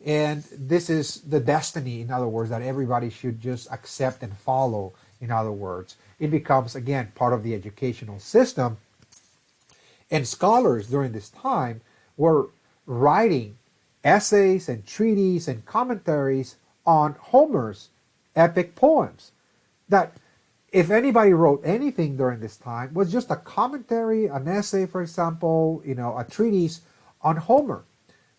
and this is the destiny, in other words, that everybody should just accept and follow, in other words. It becomes, again, part of the educational system. And scholars during this time were writing essays and treatises and commentaries on Homer's epic poems. That if anybody wrote anything during this time was just a commentary, an essay, for example, a treatise on Homer.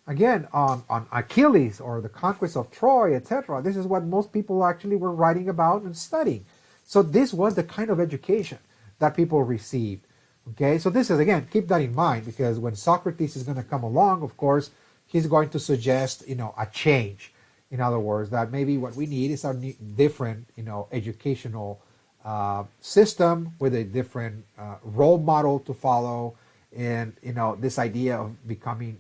Again, on Achilles or the conquest of Troy, etc. This is what most people actually were writing about and studying. So this was the kind of education that people received. Okay, so this is, again, keep that in mind, because when Socrates is going to come along, of course, he's going to suggest, a change. In other words, that maybe what we need is a different, educational system with a different role model to follow, and this idea of becoming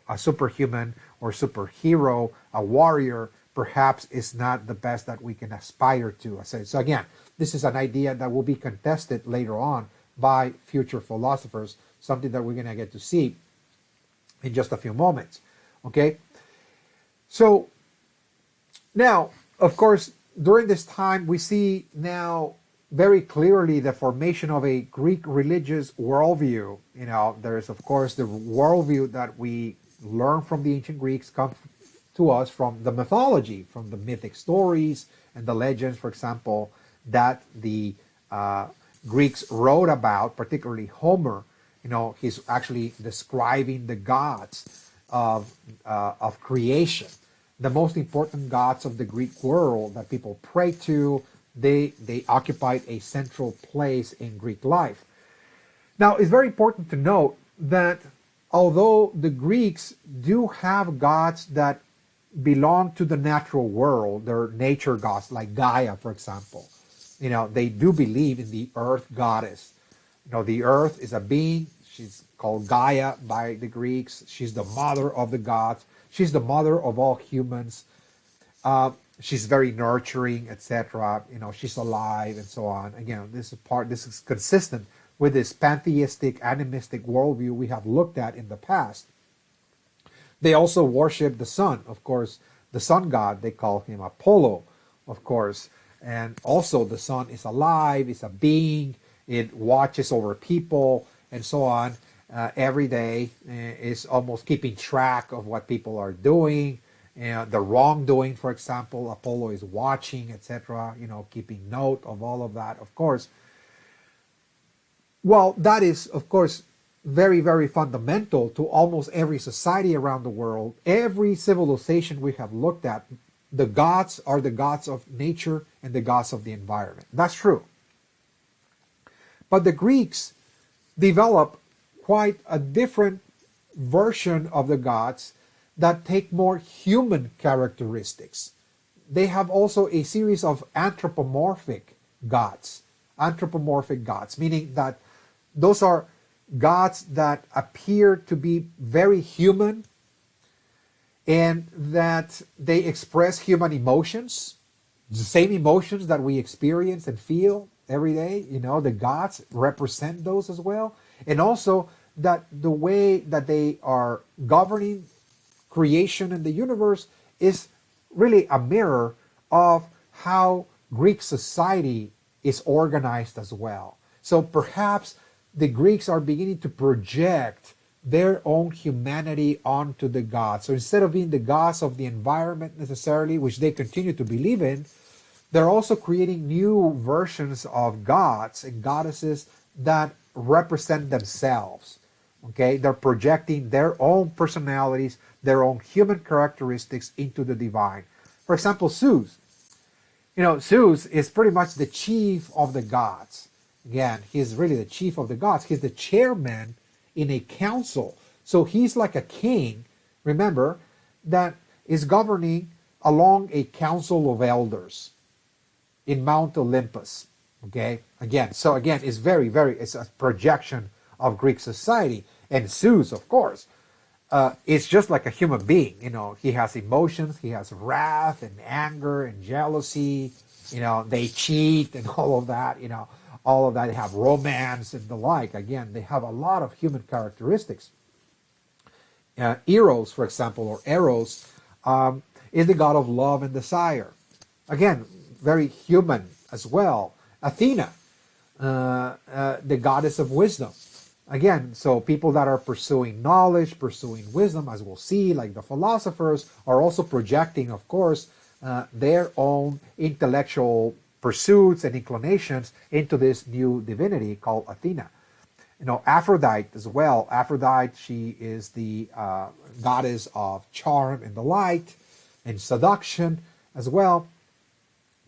a superhuman or superhero, a warrior, perhaps is not the best that we can aspire to. So again, this is an idea that will be contested later on by future philosophers, something that we're going to get to see in just a few moments. Okay, so now, of course, during this time, we see now very clearly the formation of a Greek religious worldview. There's, of course, the worldview that we learn from the ancient Greeks comes to us from the mythology, from the mythic stories and the legends, for example, that the Greeks wrote about, particularly Homer. He's actually describing the gods of creation, the most important gods of the Greek world that people pray to. They occupied a central place in Greek life. Now, it's very important to note that although the Greeks do have gods that belong to the natural world, they're nature gods like Gaia, for example. They do believe in the earth goddess. The earth is a being. She's called Gaia by the Greeks. She's the mother of the gods. She's the mother of all humans. She's very nurturing, etc. She's alive and so on. Again, this is consistent with this pantheistic, animistic worldview we have looked at in the past. They also worship the sun, of course, the sun god. They call him Apollo, of course. And also the sun is alive, it's a being, it watches over people, and so on. Every day is almost keeping track of what people are doing. The wrongdoing, for example, Apollo is watching, etc., keeping note of all of that, of course. Well, that is, of course, very, very fundamental to almost every society around the world. Every civilization we have looked at, the gods are the gods of nature and the gods of the environment. That's true. But the Greeks develop quite a different version of the gods that take more human characteristics. They have also a series of anthropomorphic gods. Anthropomorphic gods, meaning that those are gods that appear to be very human and that they express human emotions, the same emotions that we experience and feel every day. The gods represent those as well. And also that the way that they are governing creation in the universe is really a mirror of how Greek society is organized as well. So perhaps the Greeks are beginning to project their own humanity onto the gods. So instead of being the gods of the environment necessarily, which they continue to believe in, they're also creating new versions of gods and goddesses that represent themselves. Okay, they're projecting their own personalities, their own human characteristics into the divine. For example, Zeus. Zeus is pretty much the chief of the gods. Again, he's really the chief of the gods. He's the chairman in a council. So he's like a king, remember, that is governing along a council of elders in Mount Olympus. Okay, again, it's it's a projection of Greek society. And Zeus, of course, is just like a human being. He has emotions, he has wrath and anger and jealousy. They cheat and all of that. All of that. They have romance and the like. Again, they have a lot of human characteristics. Eros, for example, or Eros, is the god of love and desire. Again, very human as well. Athena, the goddess of wisdom. Again, so people that are pursuing knowledge, pursuing wisdom, as we'll see, like the philosophers, are also projecting, of course, their own intellectual pursuits and inclinations into this new divinity called Athena. Aphrodite as well. Aphrodite, she is the goddess of charm and delight and seduction as well.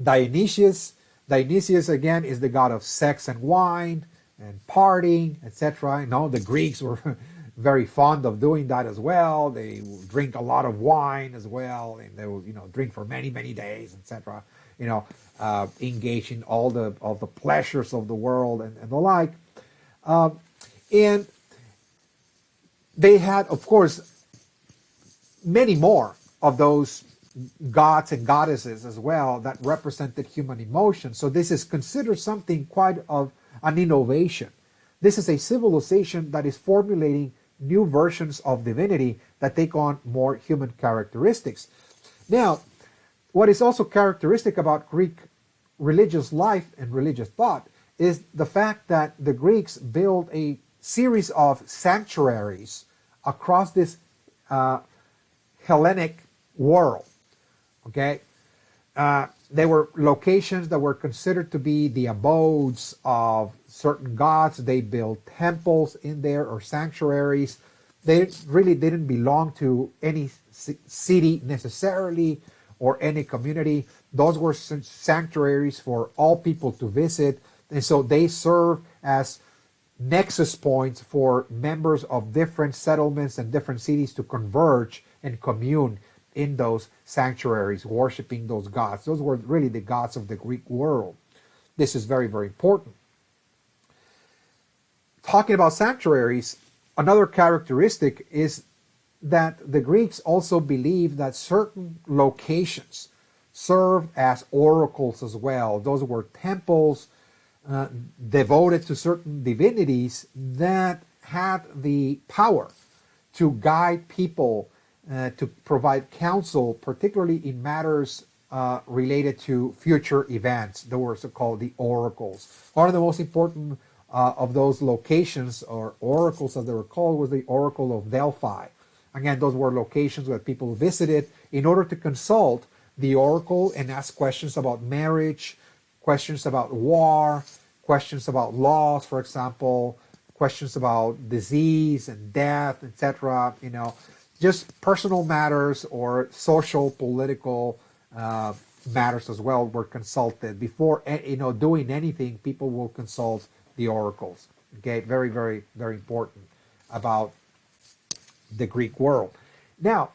Dionysius again is the god of sex and wine and partying, etc. The Greeks were very fond of doing that as well. They drink a lot of wine as well, and they will, drink for many, many days, etc. Engage in all the pleasures of the world and the like. And they had, of course, many more of those gods and goddesses as well that represented human emotion. So this is considered something quite of an innovation. This is a civilization that is formulating new versions of divinity that take on more human characteristics. Now, what is also characteristic about Greek religious life and religious thought is the fact that the Greeks built a series of sanctuaries across this Hellenic world. Okay, they were locations that were considered to be the abodes of certain gods. They built temples in there or sanctuaries. They really didn't belong to any city necessarily or any community. Those were sanctuaries for all people to visit. And so they serve as nexus points for members of different settlements and different cities to converge and commune in those sanctuaries, worshiping those gods. Those were really the gods of the Greek world. This is very, very important. Talking about sanctuaries, another characteristic is that the Greeks also believed that certain locations served as oracles as well. Those were temples devoted to certain divinities that had the power to guide people, to provide counsel, particularly in matters related to future events. Those were so-called the oracles. One of the most important of those locations, or oracles as they were called, was the Oracle of Delphi. Again, those were locations where people visited in order to consult the oracle and ask questions about marriage, questions about war, questions about laws, for example, questions about disease and death, etc. Just personal matters or social, political matters as well were consulted. Before doing anything, people will consult the oracles. Okay, very, very, very important about the Greek world. Now,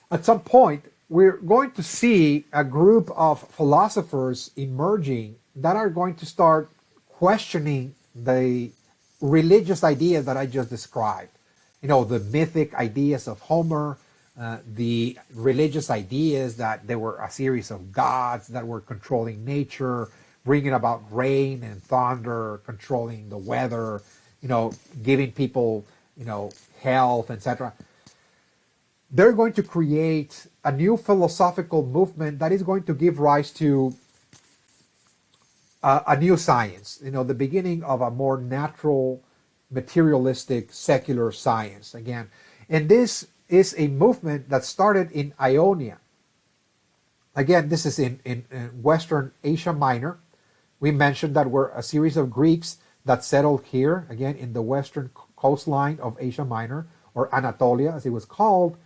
at some point, we're going to see a group of philosophers emerging that are going to start questioning the religious ideas that I just described. You know, the mythic ideas of Homer, the religious ideas that there were a series of gods that were controlling nature, bringing about rain and thunder, controlling the weather, you know, giving people, you know, health, etc. They're going to create a new philosophical movement that is going to give rise to a new science, you know, the beginning of a more natural, materialistic, secular science again. And this is a movement that started in Ionia. Again, this is in Western Asia Minor. We mentioned that we're a series of Greeks that settled here, again, in the western coastline of Asia Minor, or Anatolia, as it was called.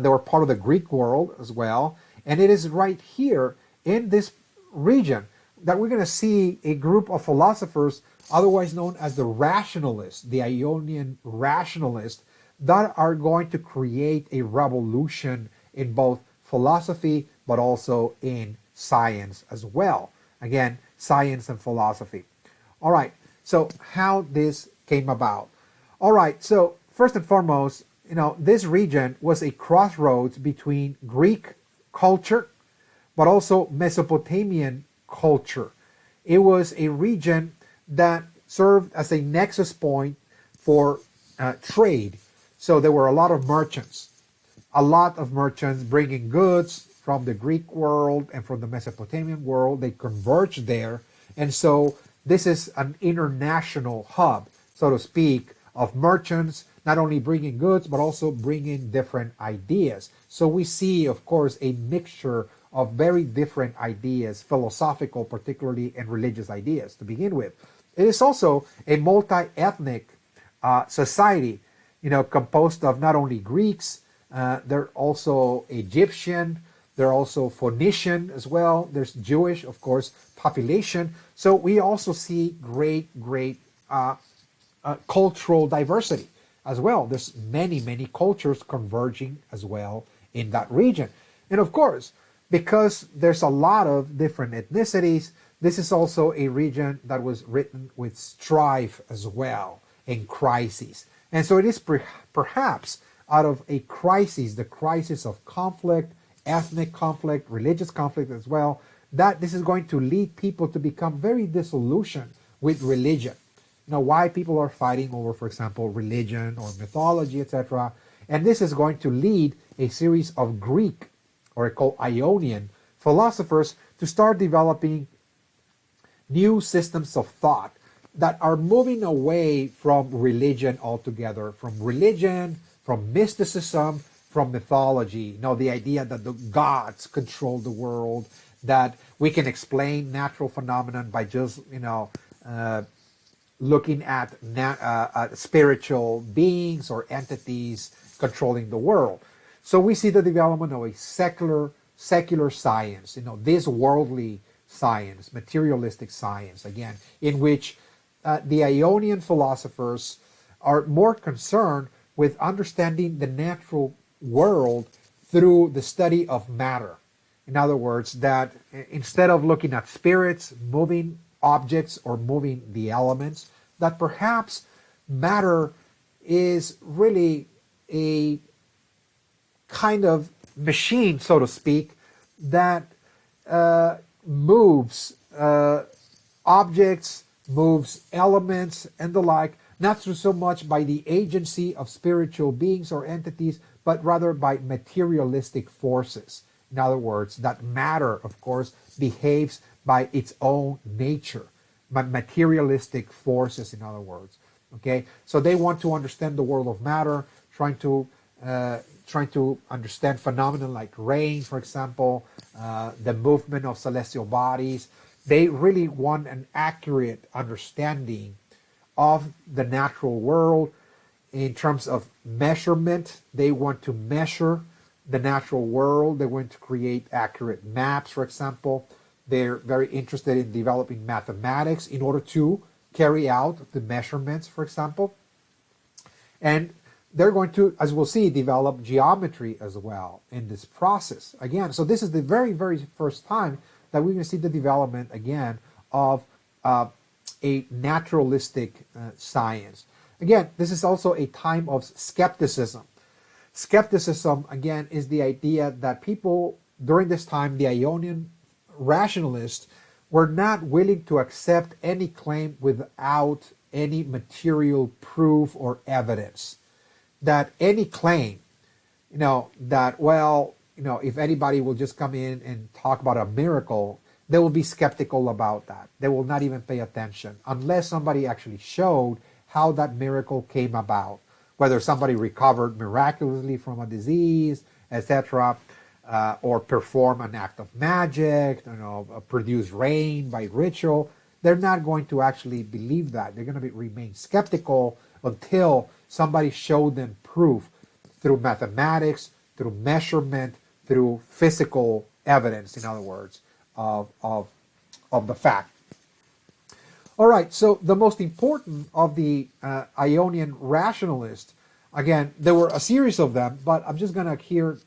They were part of the Greek world as well. And it is right here in this region that we're going to see a group of philosophers, otherwise known as the Rationalists, the Ionian Rationalists, that are going to create a revolution in both philosophy, but also in science as well. Again, science and philosophy. All right, so how this came about. All right, so first and foremost, you know, this region was a crossroads between Greek culture, but also Mesopotamian culture. It was a region that served as a nexus point for trade. So there were a lot of merchants bringing goods from the Greek world and from the Mesopotamian world. They converged there. And so this is an international hub, so to speak, of merchants, not only bringing goods, but also bringing different ideas. So we see, of course, a mixture of very different ideas, philosophical, particularly, and religious ideas to begin with. It is also a multi-ethnic society, you know, composed of not only Greeks, they're also Egyptian, they're also Phoenician as well. There's Jewish, of course, population. So we also see great cultural diversity as well. There's many cultures converging as well in that region. And of course, because there's a lot of different ethnicities, this is also a region that was written with strife as well, and crises. And so it is perhaps out of a crisis, the crisis of conflict, ethnic conflict, religious conflict as well, that this is going to lead people to become very disillusioned with religion. You know, why people are fighting over, for example, religion or mythology, etc. And this is going to lead a series of Greek, or called Ionian, philosophers to start developing new systems of thought that are moving away from religion altogether, from mysticism, from mythology. You know, the idea that the gods control the world, that we can explain natural phenomenon by just, you know, looking at spiritual beings or entities controlling the world. So we see the development of a secular science, you know, this worldly science, materialistic science, again, in which the Ionian philosophers are more concerned with understanding the natural world through the study of matter. In other words, that instead of looking at spirits, moving objects, or moving the elements, that perhaps matter is really a kind of machine, so to speak, that moves objects, moves elements, and the like, not through so much by the agency of spiritual beings or entities, but rather by materialistic forces. In other words, that matter, of course, behaves by its own nature, but materialistic forces, in other words. Okay, so they want to understand the world of matter, trying to understand phenomena like rain, for example, the movement of celestial bodies. They really want an accurate understanding of the natural world in terms of measurement. They want to measure the natural world. They want to create accurate maps, for example. They're very interested in developing mathematics in order to carry out the measurements, for example. And they're going to, as we'll see, develop geometry as well in this process. Again, so this is the very, very first time that we're going to see the development again of a naturalistic science. Again, this is also a time of skepticism. Skepticism, again, is the idea that people during this time, the Ionian Rationalists, were not willing to accept any claim without any material proof or evidence. That any claim, that, well, if anybody will just come in and talk about a miracle, they will be skeptical about that. They will not even pay attention unless somebody actually showed how that miracle came about, whether somebody recovered miraculously from a disease, etc., or perform an act of magic, produce rain by ritual. They're not going to actually believe that. They're going to remain skeptical until somebody showed them proof through mathematics, through measurement, through physical evidence, in other words, of the fact. All right, so the most important of the Ionian Rationalists, again, there were a series of them, but I'm just going to here,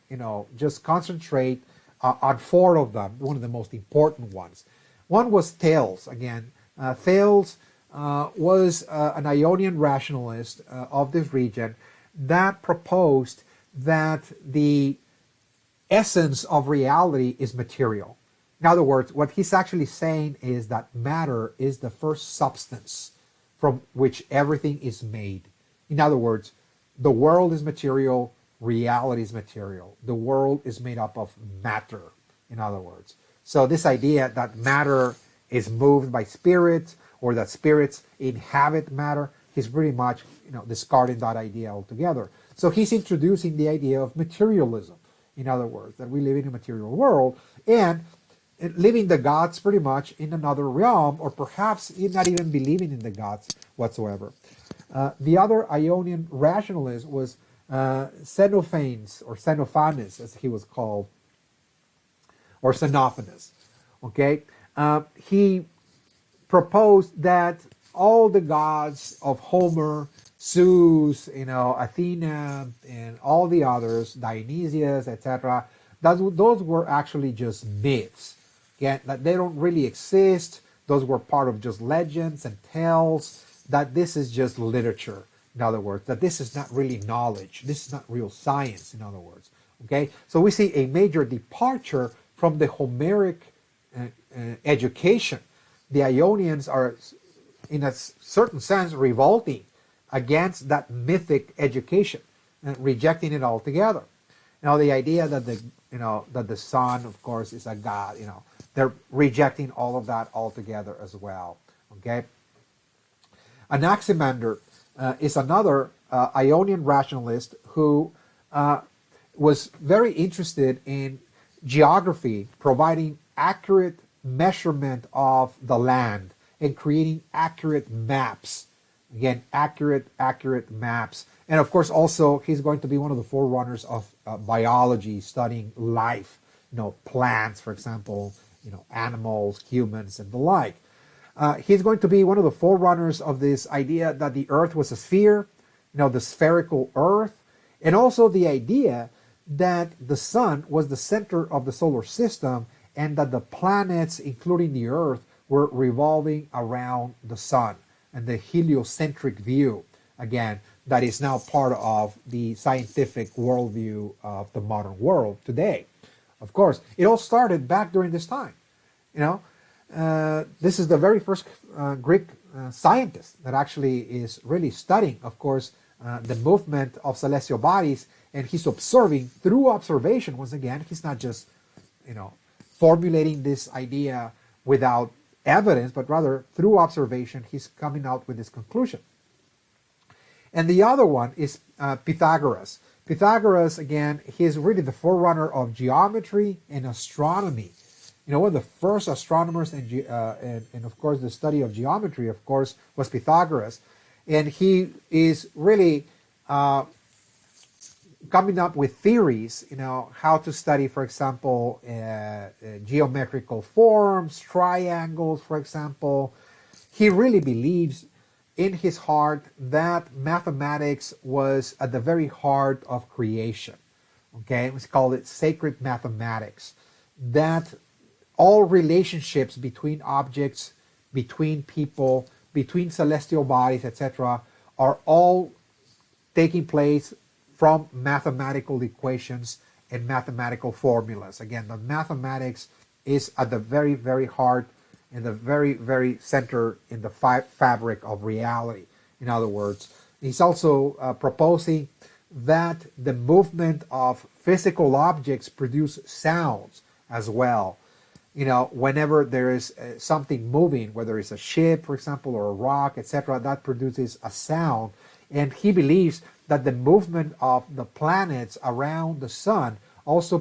just concentrate on four of them, one of the most important ones. One was Thales. Again, Thales was an Ionian rationalist of this region that proposed that the essence of reality is material. In other words, what he's actually saying is that matter is the first substance from which everything is made. In other words, the world is material, reality is material. The world is made up of matter, in other words. So this idea that matter is moved by spirits or that spirits inhabit matter, he's pretty much discarding that idea altogether. So he's introducing the idea of materialism, in other words, that we live in a material world and living the gods pretty much in another realm, or perhaps not even believing in the gods whatsoever. The other Ionian rationalist was Xenophanes, or Xenophanes as he was called, or Xenophanes. Okay, he proposed that all the gods of Homer, Zeus, Athena, and all the others, Dionysius, etc., those were actually just myths. Again, that they don't really exist. Those were part of just legends and tales. That this is just literature. In other words, that this is not really knowledge. This is not real science. In other words, okay. So we see a major departure from the Homeric education. The Ionians are, in a certain sense, revolting against that mythic education and rejecting it altogether. The idea that that the sun, of course, is a god. They're rejecting all of that altogether as well. Okay. Anaximander is another Ionian rationalist who was very interested in geography, providing accurate measurement of the land and creating accurate maps. Again, accurate maps. And of course, also, he's going to be one of the forerunners of biology, studying life, plants, for example, animals, humans, and the like. He's going to be one of the forerunners of this idea that the Earth was a sphere, the spherical Earth, and also the idea that the sun was the center of the solar system and that the planets, including the Earth, were revolving around the sun, and the heliocentric view, again, that is now part of the scientific worldview of the modern world today. Of course, it all started back during this time. This is the very first Greek scientist that actually is really studying, of course, the movement of celestial bodies, and he's observing through observation. Once again, he's not just, formulating this idea without evidence, but rather through observation, he's coming out with this conclusion. And the other one is Pythagoras. Pythagoras, again, he is really the forerunner of geometry and astronomy. One of the first astronomers and of course the study of geometry, of course, was Pythagoras. And he is really coming up with theories, how to study, for example, geometrical forms, triangles, for example. he really believes in his heart that mathematics was at the very heart of creation. Okay, we call it sacred mathematics. That all relationships between objects, between people, between celestial bodies, etc., are all taking place from mathematical equations and mathematical formulas. Again, the mathematics is at the very, very heart, in the very, very center, in the fabric of reality. In other words, he's also proposing that the movement of physical objects produce sounds as well. You know, whenever there is something moving, whether it's a ship, for example, or a rock, etc., that produces a sound. And he believes that the movement of the planets around the sun also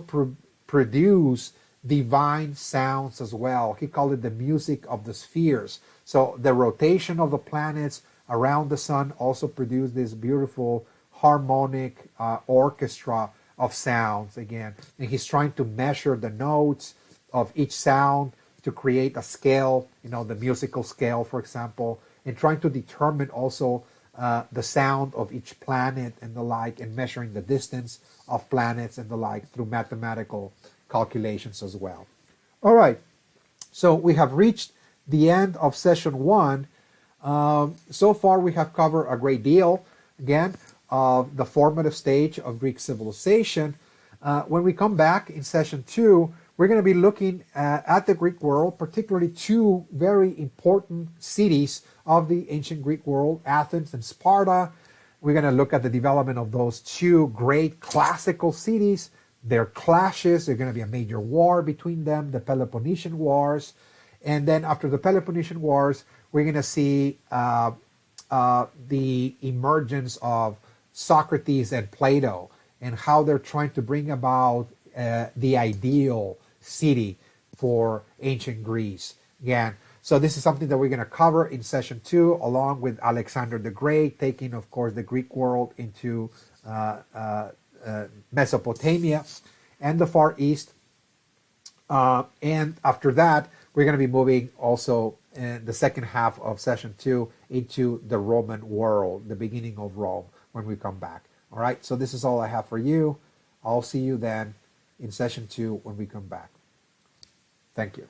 produce divine sounds as well. He called it the music of the spheres. So the rotation of the planets around the sun also produce this beautiful harmonic orchestra of sounds again. And he's trying to measure the notes of each sound to create a scale, you know, the musical scale, for example, and trying to determine also the sound of each planet and the like, and measuring the distance of planets and the like through mathematical calculations as well. All right, so we have reached the end of session 1. So far we have covered a great deal, again, of the formative stage of Greek civilization. When we come back in session 2, we're going to be looking at the Greek world, particularly 2 very important cities of the ancient Greek world, Athens and Sparta. We're going to look at the development of those 2 great classical cities, their clashes. There's going to be a major war between them, the Peloponnesian Wars. And then after the Peloponnesian Wars, we're going to see the emergence of Socrates and Plato, and how they're trying to bring about the ideal city for ancient Greece. Again, so this is something that we're going to cover in session 2, along with Alexander the Great, taking, of course, the Greek world into Mesopotamia and the Far East. And after that, we're going to be moving also in the second half of session 2 into the Roman world, the beginning of Rome, when we come back. All right, so this is all I have for you. I'll see you then in session 2 when we come back. Thank you.